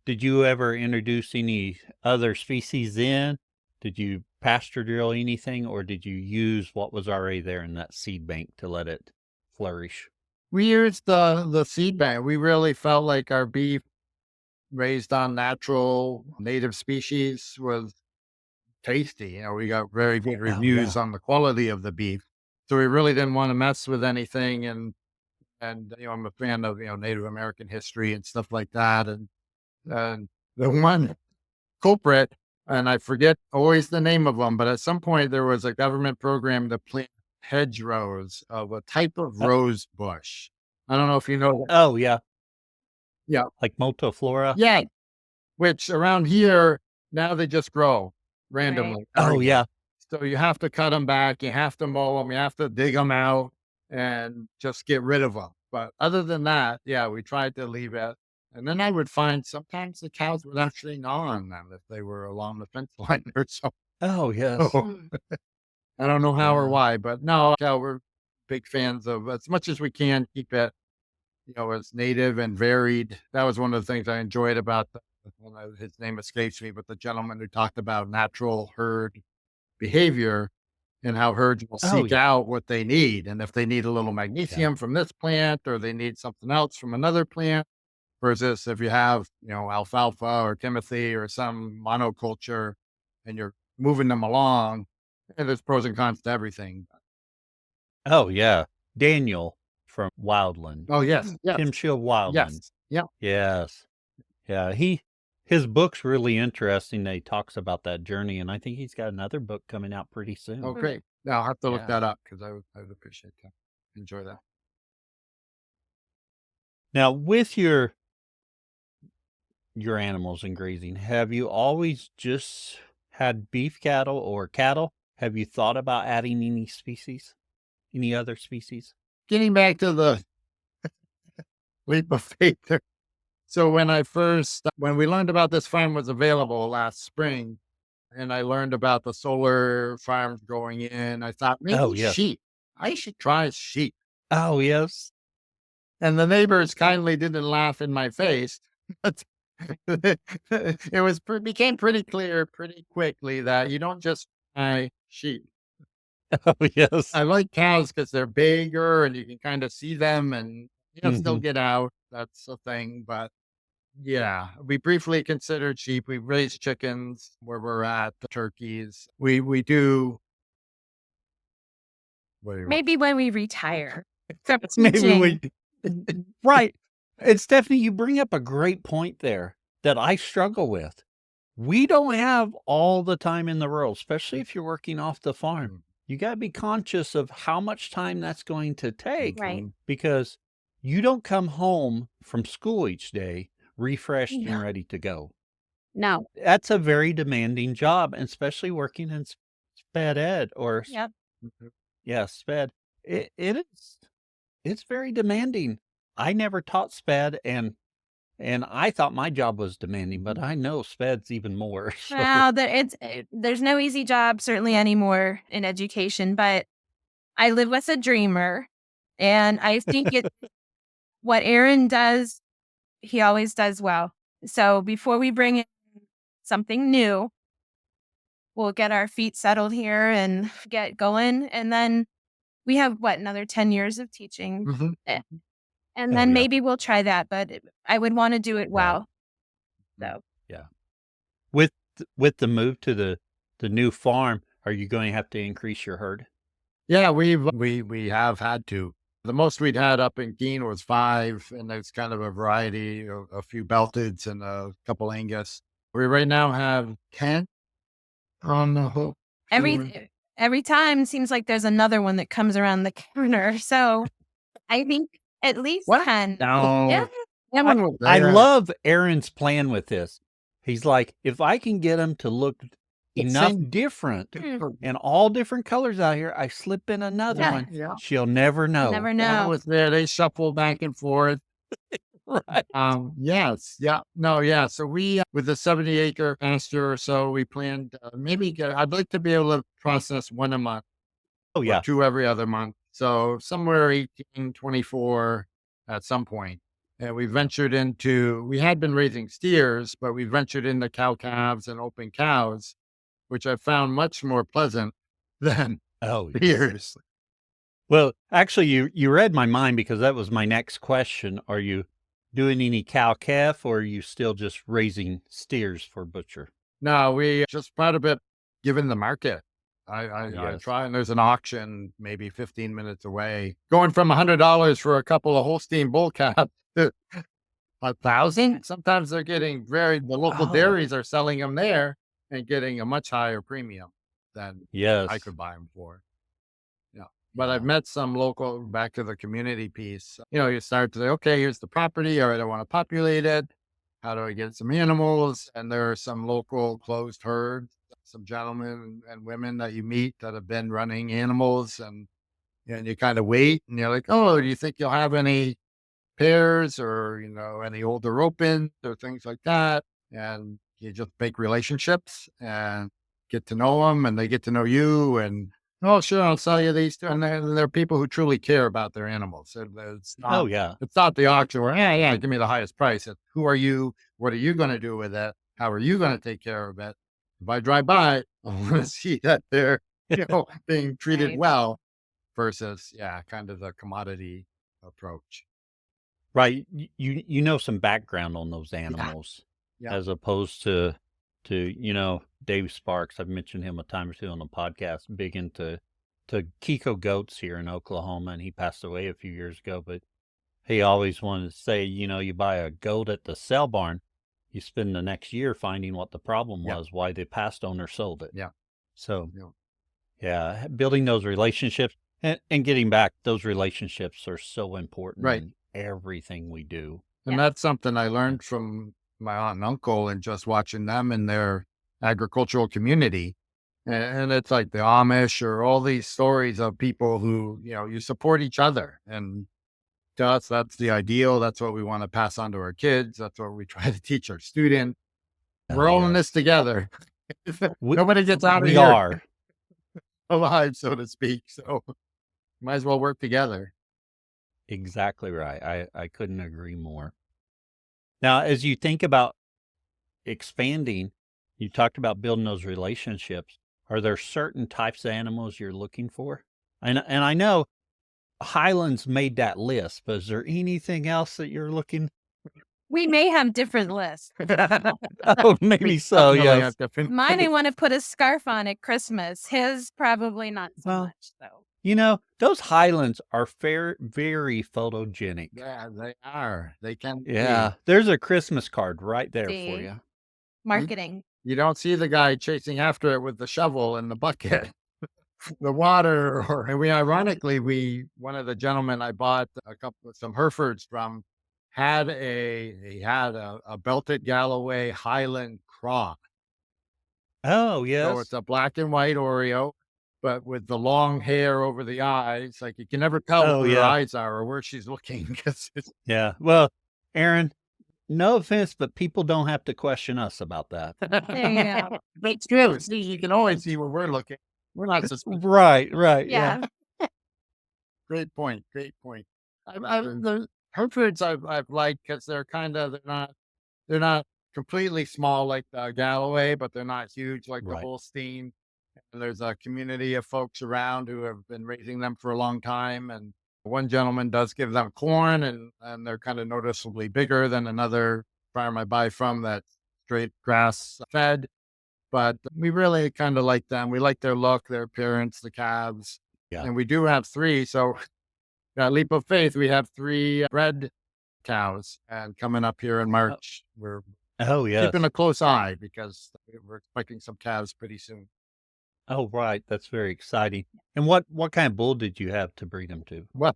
did you ever introduce any other species in? Did you pasture drill anything, or did you use what was already there in that seed bank to let it flourish? We used the seed bank. We really felt like our beef raised on natural native species was tasty. We got very good Oh yeah. reviews on the quality of the beef. So we really didn't want to mess with anything. And I'm a fan of, Native American history and stuff like that. And the one culprit, and I forget always the name of them, but at some point there was a government program to plant hedgerows of a type of rose bush. I don't know if you know that. Oh yeah. Yeah. Like multiflora. Yeah. Which around here, now they just grow randomly. Oh everywhere. yeah. So you have to cut them back, you have to mow them, you have to dig them out and just get rid of them. But other than that, yeah, we tried to leave it. And then I would find sometimes the cows would actually gnaw on them if they were along the fence line or something. Oh yes. Mm. I don't know how or Yeah. why, but no, yeah, we're big fans of as much as we can keep it, as native and varied. That was one of the things I enjoyed about his name escapes me, but the gentleman who talked about natural herd behavior and how herds will Oh seek yeah. out what they need. And if they need a little magnesium from this plant or they need something else from another plant, versus if you have, alfalfa or timothy or some monoculture and you're moving them along, and there's pros and cons to everything. Oh yeah. Daniel from Wildland. Oh, yes. Yes. Tim Shield Wildland. Yes. Yeah. Yes. Yeah. His book's really interesting. He talks about that journey, and I think he's got another book coming out pretty soon. Oh, great. Now I'll have to look Yeah. that up because I would appreciate that. Enjoy that. Now, with your animals and grazing, have you always just had beef cattle or cattle? Have you thought about adding any other species? Getting back to the leap of faith there. So when we learned about this farm was available last spring, and I learned about the solar farms going in, I thought maybe yes. sheep. I should try sheep. Oh, yes. And the neighbors kindly didn't laugh in my face. But it became pretty clear pretty quickly that you don't just try sheep. Oh, yes. I like cows because they're bigger and you can kind of see them and still get out. That's the thing. But yeah, we briefly considered sheep. We raised chickens where we're at, the turkeys. We do. What do you want? Maybe when we retire. Maybe we right. And Stephanie, you bring up a great point there that I struggle with. We don't have all the time in the world, especially if you're working off the farm. You got to be conscious of how much time that's going to take, Right. because you don't come home from school each day refreshed and No. ready to go. No. That's a very demanding job, and especially working in sped ed or Yep. yeah, sped. It is. It's very demanding. I never taught sped, and I thought my job was demanding, but I know sped's even more. So Well, there's no easy job certainly anymore in education, but I live with a dreamer, and I think what Aaron does, he always does well. So before we bring in something new, we'll get our feet settled here and get going, and then we have another 10 years of teaching. Eh, And Oh, then yeah. maybe we'll try that, but I would want to do it well. So yeah. With the move to the new farm, are you going to have to increase your herd? Yeah, we have had to. The most we'd had up in Keene was 5, and there's kind of a variety, a few belteds and a couple Angus. We right now have 10 on the hook. every time seems like there's another one that comes around the corner. So I think at least What? 10. No. Yeah. I love Aaron's plan with this. He's like, if I can get them to look enough different and all different colors out here, I slip in another Yeah. one. Yeah. She'll never know. Never That know. was there. They shuffle back and forth. Right. Yes. Yeah. No. Yeah. So we, with the 70-acre pasture or so, we planned I'd like to be able to process 1 a month. Oh, Or yeah. 2 every other month. So somewhere 18, 24 at some point. And we had been raising steers, but we ventured into cow calves and open cows, which I found much more pleasant than Oh, steers. well, actually, you read my mind, because that was my next question. Are you doing any cow calf, or are you still just raising steers for butcher? No, we just quite a bit given the market. I Yes. try, and there's an auction maybe 15 minutes away, going from $100 for a couple of Holstein bull calves to 1,000. Sometimes they're getting the local dairies are selling them there and getting a much higher premium than Yes. I could buy them for. Yeah. But I've met some local, back to the community piece. You start to say, okay, here's the property. All right, I want to populate it. How do I get some animals? And there are some local closed herds, some gentlemen and women that you meet that have been running animals, and you kind of wait, and you're like, oh, do you think you'll have any pairs or, any older opens or things like that? And you just make relationships and get to know them, and they get to know you, and oh, sure, I'll sell you these two. And they're people who truly care about their animals. It's not, Oh, yeah. it's not the auction where, yeah, give me the highest price. It's who are you? What are you going to do with it? How are you going to take care of it? If I drive by, I want to see that they're, being treated Right. well versus, kind of the commodity approach. Right. You know some background on those animals, Yeah. as opposed to Dave Sparks. I've mentioned him a time or two on the podcast, big into Kiko goats here in Oklahoma, and he passed away a few years ago. But he always wanted to say, you buy a goat at the sale barn, you spend the next year finding what the problem Yeah. was, why the past owner sold it. Yeah. So, Yeah. yeah, building those relationships and getting back, those relationships are so important Right. in everything we do. And that's something I learned from my aunt and uncle, and just watching them in their agricultural community. And it's like the Amish, or all these stories of people who, you support each other. And to us, that's the ideal. That's what we want to pass on to our kids. That's what we try to teach our students. We're all in this together. Nobody gets out of We here are. alive, so to speak. So might as well work together. Exactly right. I couldn't agree more. Now, as you think about expanding, you talked about building those relationships. Are there certain types of animals you're looking for? And I know Highlands made that list, but is there anything else that you're looking? We may have different lists. Oh, maybe so. Definitely Yes. have different- Mine, I want to put a scarf on at Christmas. His probably not so Well, much. So Those highlands are very photogenic. Yeah, they are. They can be. Yeah, there's a Christmas card right there for See, you. marketing. You don't see the guy chasing after it with the shovel and the bucket, the water, and one of the gentlemen I bought some Herefords from he had a belted Galloway Highland Cross. Oh, So yes. it's a black and white Oreo, but with the long hair over the eyes. Like you can never tell Oh, where her yeah. eyes are or where she's looking because it's Yeah. Well, Aaron, no offense, but people don't have to question us about that. There you go. That's true. See, you can always see where we're looking. We're not suspicious. Right, yeah. Yeah. Great point. Great point. The Herefords I've liked because they're not completely small like the Galloway, but they're not huge like the Right. Holstein. And there's a community of folks around who have been raising them for a long time. And one gentleman does give them corn, and they're kind of noticeably bigger than another farm I buy from that's straight grass fed. But we really kind of like them. We like their look, their appearance, the calves. Yeah. And we do have three. So, leap of faith, we have three bred cows. And coming up here in March, we're Oh, yes. keeping a close eye because we're expecting some calves pretty soon. Oh, right. That's very exciting. And what kind of bull did you have to breed them to? Well,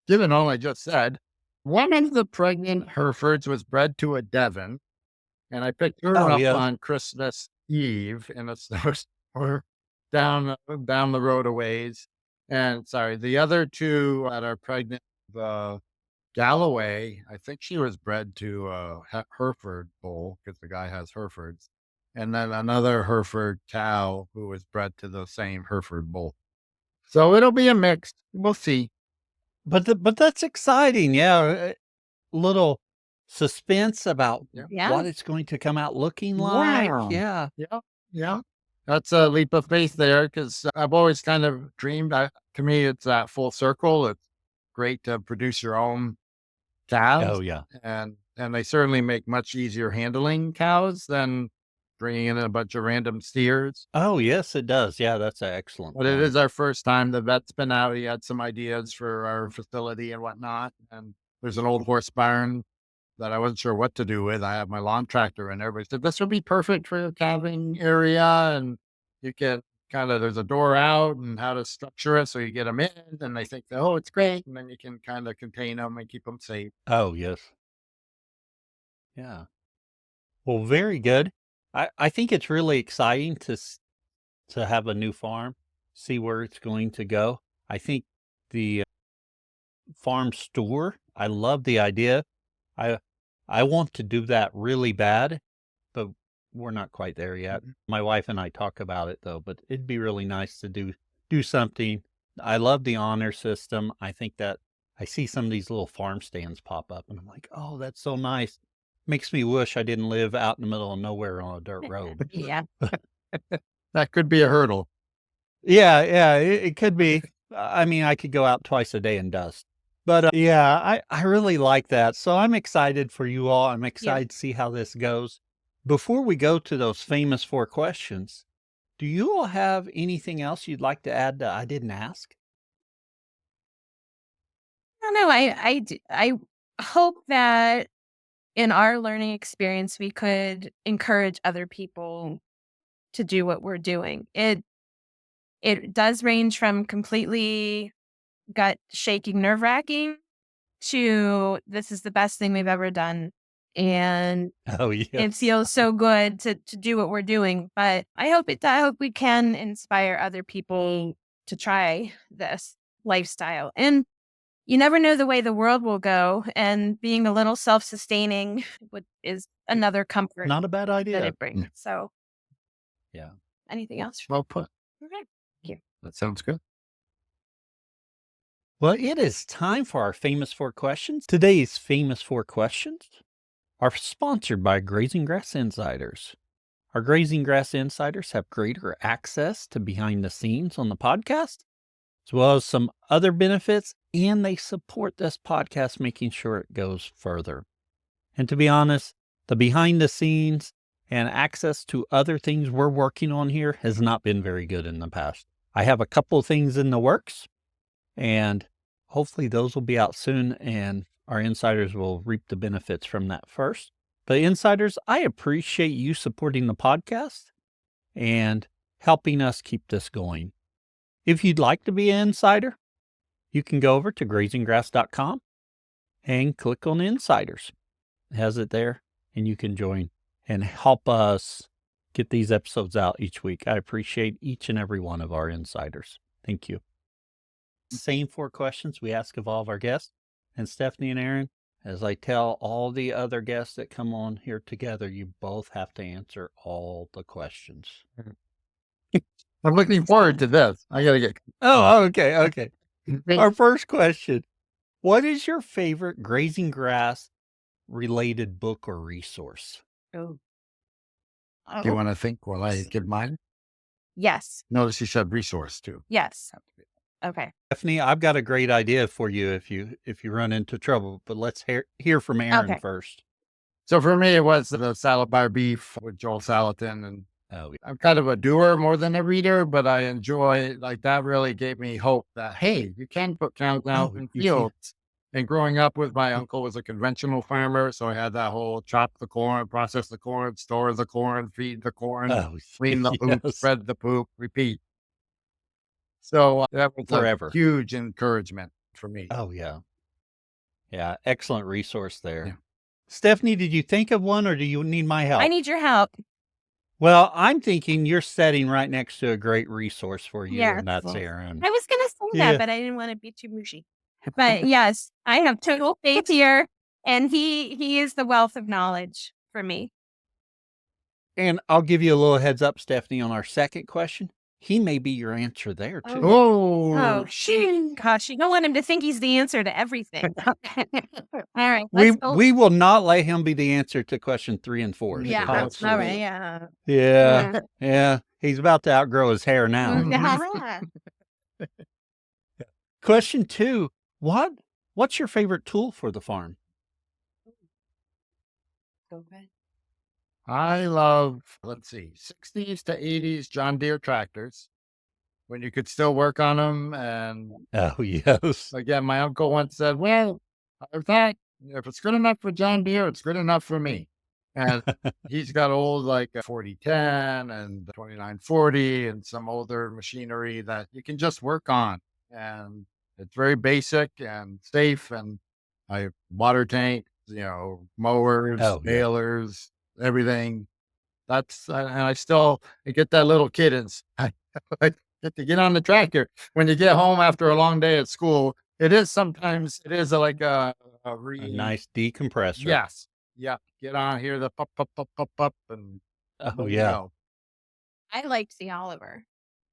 given all I just said, one of the pregnant Herefords was bred to a Devon, and I picked her Oh, up yes. on Christmas Eve in a snowstorm down the road a ways. And sorry, the other two that are pregnant, the Galloway, I think she was bred to a Hereford bull because the guy has Herefords. And then another Hereford cow who was bred to the same Hereford bull. So it'll be a mix. We'll see. But that's exciting. Yeah. Little suspense about Yeah. what it's going to come out looking like. Wow. Yeah. Yeah. That's a leap of faith there because I've always kind of dreamed. To me, it's that full circle. It's great to produce your own calves. Oh, yeah. And they certainly make much easier handling cows than bringing in a bunch of random steers. Oh, yes, it does. Yeah, that's an excellent But it point. is our first time. The vet's been out. He had some ideas for our facility and whatnot. And there's an old horse barn that I wasn't sure what to do with. I have my lawn tractor in there, but he said, this would be perfect for your calving area. And you can there's a door out and how to structure it. So you get them in and they think, oh, it's great. And then you can kind of contain them and keep them safe. Oh, yes. Yeah. Well, very good. I think it's really exciting to have a new farm, see where it's going to go. I think the farm store, I love the idea. I want to do that really bad, but we're not quite there yet. My wife and I talk about it though, but it'd be really nice to do something. I love the honor system. I think that I see some of these little farm stands pop up and I'm like, oh, that's so nice. Makes me wish I didn't live out in the middle of nowhere on a dirt road. Yeah. That could be a hurdle. Yeah, it could be. I mean, I could go out twice a day in dust. But yeah, I really like that. So I'm excited for you all. I'm excited to see how this goes. Before we go to those famous 4 questions, do you all have anything else you'd like to add that I didn't ask? I don't know. I hope that in our learning experience, we could encourage other people to do what we're doing. It does range from completely gut shaking, nerve wracking to this is the best thing we've ever done. And Oh, it yes. feels so good to do what we're doing. But I hope we can inspire other people to try this lifestyle. And you never know the way the world will go. And being a little self-sustaining is another comfort Not a bad that idea. it brings. So, Yeah. anything else? Well put. Okay. That sounds good. Well, it is time for our famous 4 questions. Today's famous 4 questions are sponsored by Grazing Grass Insiders. Our Grazing Grass Insiders have greater access to behind the scenes on the podcast, as well as some other benefits, and they support this podcast, making sure it goes further. And to be honest, the behind the scenes and access to other things we're working on here has not been very good in the past. I have a couple of things in the works, and hopefully those will be out soon, and our insiders will reap the benefits from that first. But insiders, I appreciate you supporting the podcast and helping us keep this going. If you'd like to be an insider, you can go over to grazinggrass.com and click on Insiders. It has it there, and you can join and help us get these episodes out each week. I appreciate each and every one of our insiders. Thank you. Same 4 questions we ask of all of our guests. And Stephanie and Aaron, as I tell all the other guests that come on here together, you both have to answer all the questions. I'm looking forward to this. I got to get. Oh, okay. Our first question: what is your favorite grazing grass related book or resource? Oh. Do you want to think while I give mine? Yes. Notice you said resource too. Yes. Okay. Stephanie, I've got a great idea for you if you run into trouble, but let's hear from Aaron first. So for me, it was the Salad Bar Beef with Joel Salatin, and I'm kind of a doer more than a reader, but I enjoy, like, that really gave me hope that, hey, you can put cows out in fields. And growing up with my uncle was a conventional farmer, so I had that whole chop the corn, process the corn, store the corn, feed the corn, clean the poop, spread the poop, repeat. So that was forever. A huge encouragement for me. Oh, yeah. Yeah, excellent resource there. Yeah. Stephanie, did you think of one, or do you need my help? I need your help. Well, I'm thinking you're sitting right next to a great resource for you, and that's Aaron. I was going to say that, but I didn't want to be too mushy. But yes, I have total faith here, and he is the wealth of knowledge for me. And I'll give you a little heads up, Stephanie, on our second question. He may be your answer there, too. Oh, shoot. Gosh, you don't want him to think he's the answer to everything. All right. We will not let him be the answer to question 3 and 4. Yeah. All right. Yeah. He's about to outgrow his hair now. Question 2. What's your favorite tool for the farm? Go ahead. I love, 60s to 80s John Deere tractors when you could still work on them. And oh, yes. Again, my uncle once said, well, I thought if it's good enough for John Deere, it's good enough for me. And he's got old, like, 4010 and 2940 and some older machinery that you can just work on. And it's very basic and safe. And I have water tanks, mowers, balers, everything. That's, and I get that little kid inside. I get to get on the tractor. When you get home after a long day at school, it is a nice decompressor. Yes. Yeah. Get on here, the pop, and I liked the Oliver.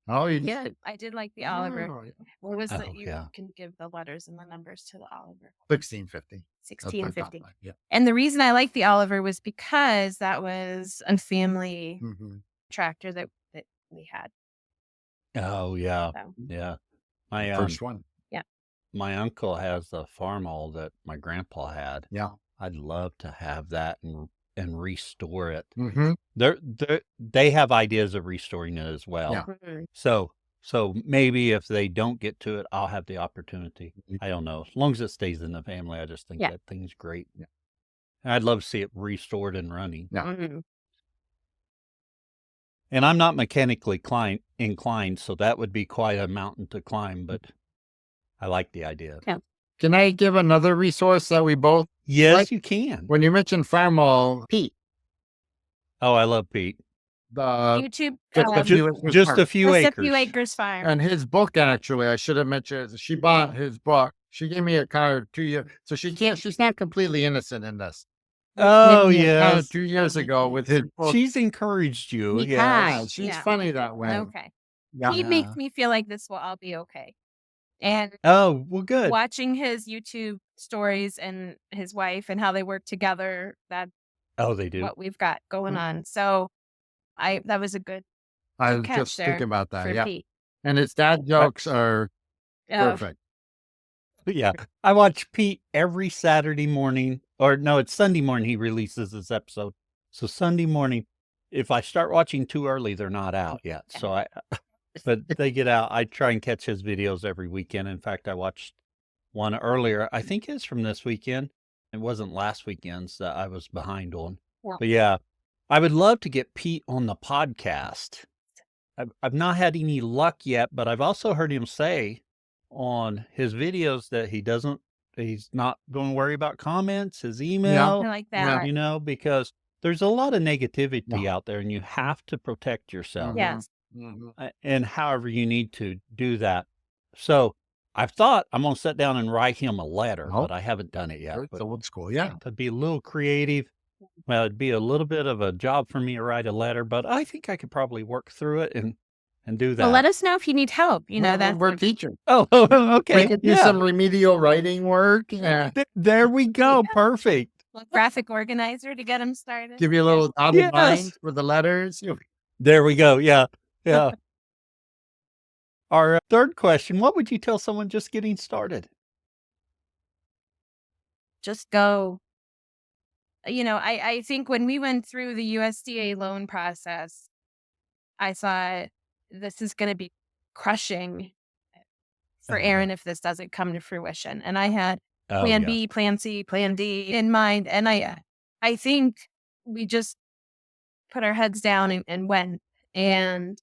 Oh, yeah, I did like the Oliver. Oh, yeah. What was you can give the letters and the numbers to the Oliver? 1650. 1650. Yeah. And the reason I liked the Oliver was because that was a family tractor that we had. Oh, yeah. So. Yeah. My first one. Yeah. My uncle has a farm that my grandpa had. Yeah. I'd love to have that and restore it. Mm-hmm. They have ideas of restoring it as well. Yeah. So maybe if they don't get to it, I'll have the opportunity. I don't know. As long as it stays in the family, I just think that thing's great. Yeah. I'd love to see it restored and running. Yeah. Mm-hmm. And I'm not mechanically inclined, so that would be quite a mountain to climb, but I like the idea. Yeah. Can I give another resource that we both Yes, you can. When you mentioned Farmall, Pete. Oh, I love Pete. The YouTube. Just a few acres. A few acres farm. And his book, actually, I should have mentioned, she bought his book. She gave me a card 2 years. So she's not completely innocent in this. Oh, yeah. 2 years ago with his book. She's encouraged you. Yeah. She's funny that way. Okay. Yeah. He makes me feel like this will all be okay. And oh, well, good. Watching his YouTube stories and his wife and how they work together, that's they do what we've got going on. So that was a good I was just thinking about that. Yeah. Pete. And his dad jokes are perfect. Yeah. I watch Pete every Saturday morning, or no, it's Sunday morning he releases this episode. So Sunday morning, if I start watching too early, they're not out yet. So But they get out. I try and catch his videos every weekend. In fact, I watched one earlier. I think it's from this weekend. It wasn't last weekend's that I was behind on. Yeah. But yeah, I would love to get Pete on the podcast. I've not had any luck yet, but I've also heard him say on his videos that he's not going to worry about comments, his I email, like Yeah. that. because there's a lot of negativity Yeah. out there and you have to protect yourself. Yes. And however you need to do that. So I've thought I'm going to sit down and write him a letter, Oh. but I haven't done it yet. It's But old school. Yeah. to be a little creative, well, it'd be a little bit of a job for me to write a letter, but I think I could probably work through it and do that. Well, let us know if you need help. We're teachers. Oh, We okay. can do some remedial writing work. Yeah. There we go. Perfect. graphic organizer to get them started. Give you a little dotted Yes. line for the letters. There we go. Yeah. Yeah. Our third question, what would you tell someone just getting started? Just go. I think when we went through the USDA loan process, I thought this is going to be crushing for Aaron if this doesn't come to fruition. And I had plan B, plan C, plan D in mind. And I think we just put our heads down and went. And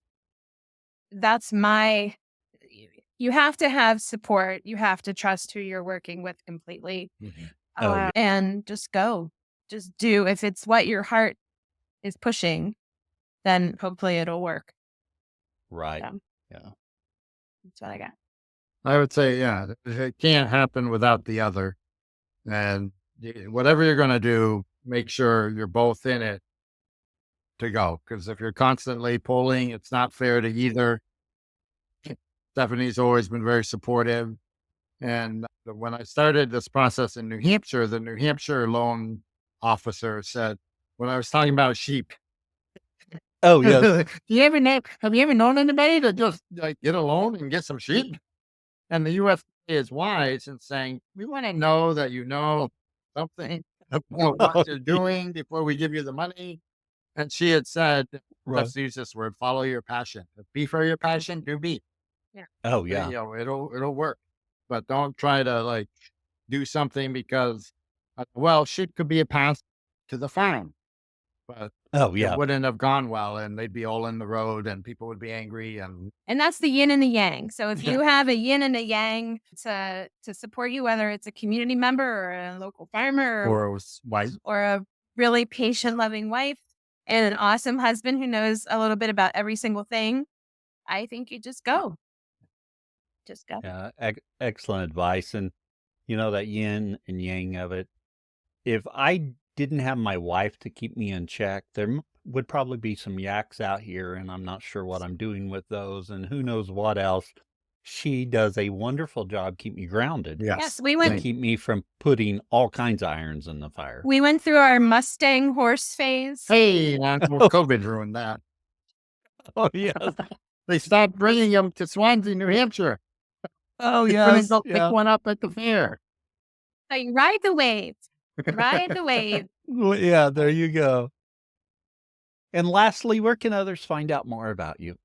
that's you have to have support. You have to trust who you're working with completely. And just go. Just do. If it's what your heart is pushing, then hopefully it'll work. Right. So, Yeah. that's what I got. I would say, yeah, it can't happen without the other. And whatever you're going to do, make sure you're both in it to go. Because if you're constantly pulling, it's not fair to either. Stephanie's always been very supportive. And when I started this process in New Hampshire, the New Hampshire loan officer said, when I was talking about sheep, Oh, yes. have you ever known anybody to just get a loan and get some sheep? And the USDA is wise in saying, we want to know that you know something about what you're doing before we give you the money. And she had said, let's use this word, follow your passion. If beef for your passion, do beef. Yeah. Oh, yeah. It'll work. But don't try to do something because, sheep could be a path to the farm. But it wouldn't have gone well, and they'd be all in the road, and people would be angry. And that's the yin and the yang. So if you have a yin and a yang to support you, whether it's a community member or a local farmer or a wife or a really patient, loving wife and an awesome husband who knows a little bit about every single thing, I think you just go. Just go. Yeah. Excellent advice. And that yin and yang of it. If I didn't have my wife to keep me in check, there would probably be some yaks out here, and I'm not sure what I'm doing with those, and who knows what else. She does a wonderful job keep me grounded. Yes, we went to keep me from putting all kinds of irons in the fire. We went through our Mustang horse phase. Hey, COVID ruined that. Oh, yes. They stopped bringing them to Swansea, New Hampshire. Oh, They yes. couldn't go pick one up at the fair. So you ride the wave. Ride the wave. Yeah, there you go. And lastly, where can others find out more about you?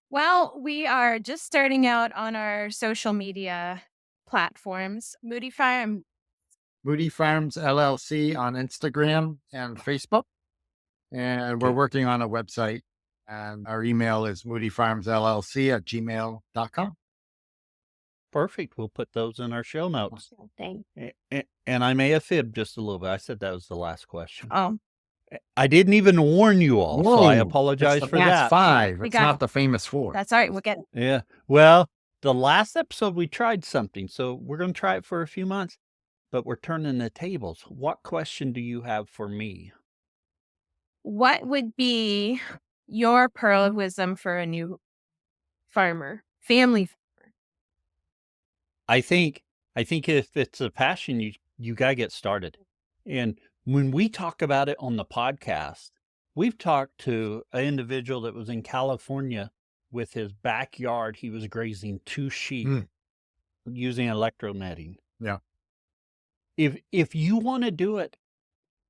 Well, we are just starting out on our social media platforms. Moody Farm. Moody Farms LLC on Instagram and Facebook. And we're working on a website. And our email is moodyfarmsllc@gmail.com. Perfect. We'll put those in our show notes. Thanks. And I may have fibbed just a little bit. I said that was the last question. Oh, I didn't even warn you all, so I apologize for that. That's 5. We It's got not the famous 4. that's all right. We'll get Yeah. Well, the last episode we tried something, so we're going to try it for a few months, but we're turning the tables. What question do you have for me? What would be your pearl of wisdom for a new farmer, family farmer? I think if it's a passion, you got to get started. And when we talk about it on the podcast, we've talked to an individual that was in California with his backyard. He was grazing 2 sheep using electronetting. Yeah. If you want to do it,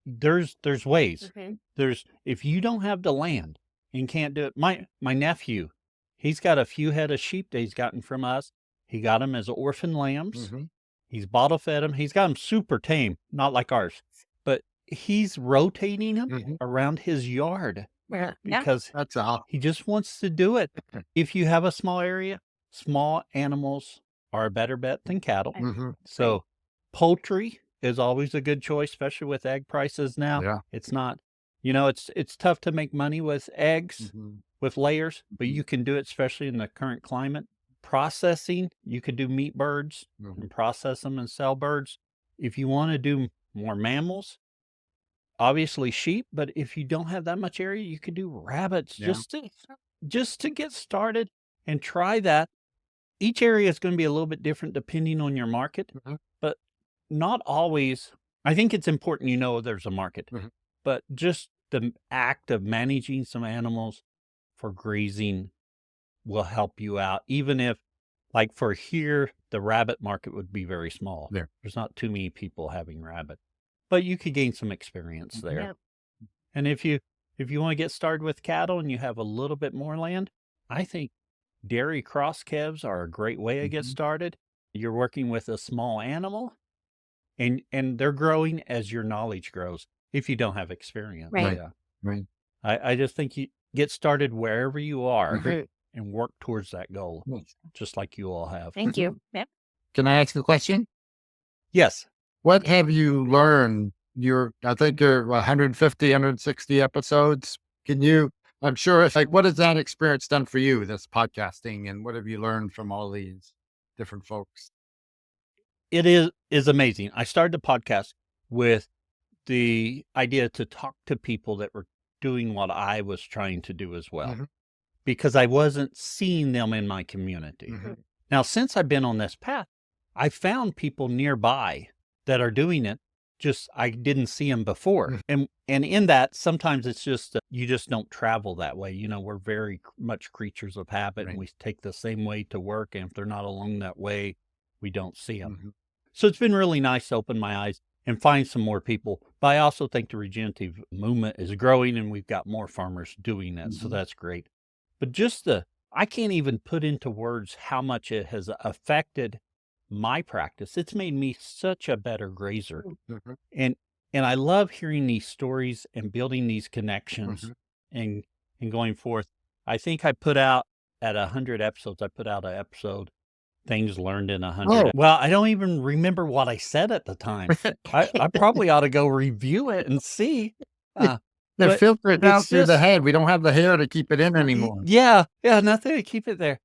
there's ways. Okay. If you don't have the land and can't do it, my nephew, He's got a few head of sheep that he's gotten from us. He got them as orphan lambs. He's bottle fed them. He's got them super tame, not like ours. But he's rotating them around his yard because That's all. he just wants to do it. If you have a small area, small animals are a better bet than cattle. So poultry is always a good choice, especially with egg prices now. Yeah. It's not, it's tough to make money with eggs, with layers, but you can do it, especially in the current climate. Processing, you could do meat birds and process them and sell birds. If you want to do more mammals, obviously sheep, but if you don't have that much area, you could do rabbits just to get started and try that. Each area is going to be a little bit different depending on your market, but not always. I think it's important there's a market, but just the act of managing some animals for grazing will help you out, even if, like for here, the rabbit market would be very small. There's not too many people having rabbit, but you could gain some experience there. And if you want to get started with cattle and you have a little bit more land, I think dairy cross calves are a great way to get started. You're working with a small animal, and they're growing as your knowledge grows if you don't have experience. Right. I just think you get started wherever you are and work towards that goal, just like you all have. Thank you. Yep. Can I ask a question? Yes. What have you learned? I think you're 150, 160 episodes. I'm sure it's like, what has that experience done for you, this podcasting, and what have you learned from all these different folks? It is amazing. I started the podcast with the idea to talk to people that were doing what I was trying to do as well, because I wasn't seeing them in my community. Now, since I've been on this path, I found people nearby that are doing it. Just I didn't see them before, and in that, sometimes it's just you just don't travel that way. We're very much creatures of habit, and we take the same way to work. And if they're not along that way, we don't see them. So it's been really nice to open my eyes and find some more people. But I also think the regenerative movement is growing, and we've got more farmers doing that. So that's great. But just I can't even put into words how much it has affected my practice. It's made me such a better grazer. And I love hearing these stories and building these connections and going forth. I think I put out at 100 episodes, I put out an episode, Things Learned in 100. Well, I don't even remember what I said at the time. I probably ought to go review it and see. They're filtered down through the head. We don't have the hair to keep it in anymore. Yeah, nothing to keep it there.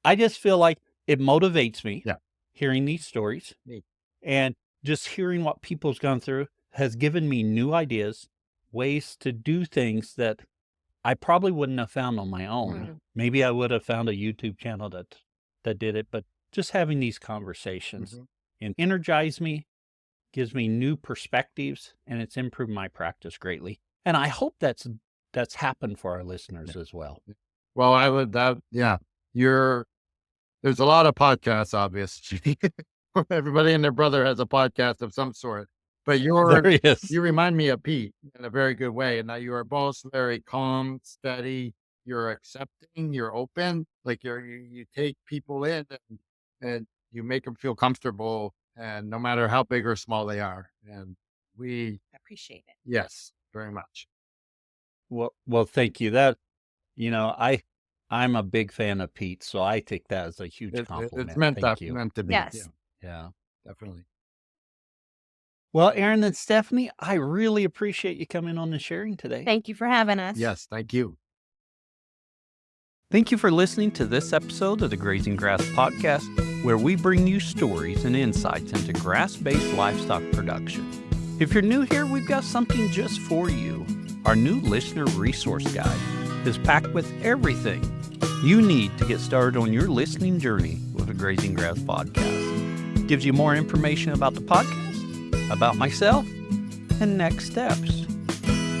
I just feel like it motivates me hearing these stories, and just hearing what people's gone through has given me new ideas, ways to do things that I probably wouldn't have found on my own. Maybe I would have found a YouTube channel that did it, but just having these conversations and energize me, gives me new perspectives, and it's improved my practice greatly. And I hope that's happened for our listeners as well. Well, I would there's a lot of podcasts, obviously. Everybody and their brother has a podcast of some sort. But you remind me of Pete in a very good way. And now you are both very calm, steady. You're accepting. You're open. Like you take people in and you make them feel comfortable. And no matter how big or small they are, and we appreciate it. Yes, very much. Well, thank you. I'm a big fan of Pete, so I take that as a huge compliment. It's meant to be. Yes. Yeah, definitely. Well, Aaron and Stephanie, I really appreciate you coming on and sharing today. Thank you for having us. Yes, thank you. Thank you for listening to this episode of the Grazing Grass Podcast, where we bring you stories and insights into grass-based livestock production. If you're new here, we've got something just for you. Our new listener resource guide is packed with everything you need to get started on your listening journey with the Grazing Grass Podcast. It gives you more information about the podcast, about myself, and next steps.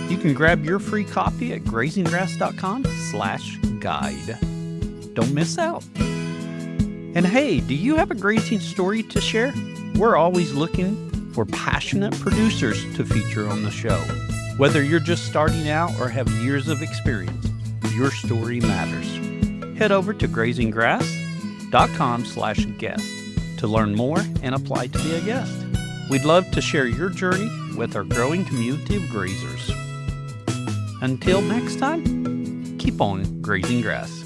You can grab your free copy at grazinggrass.com/guide. Don't miss out. And hey, do you have a grazing story to share? We're always looking for passionate producers to feature on the show. Whether you're just starting out or have years of experience, your story matters. head over to grazinggrass.com/guest to learn more and apply to be a guest. We'd love to share your journey with our growing community of grazers. Until next time, keep on grazing grass.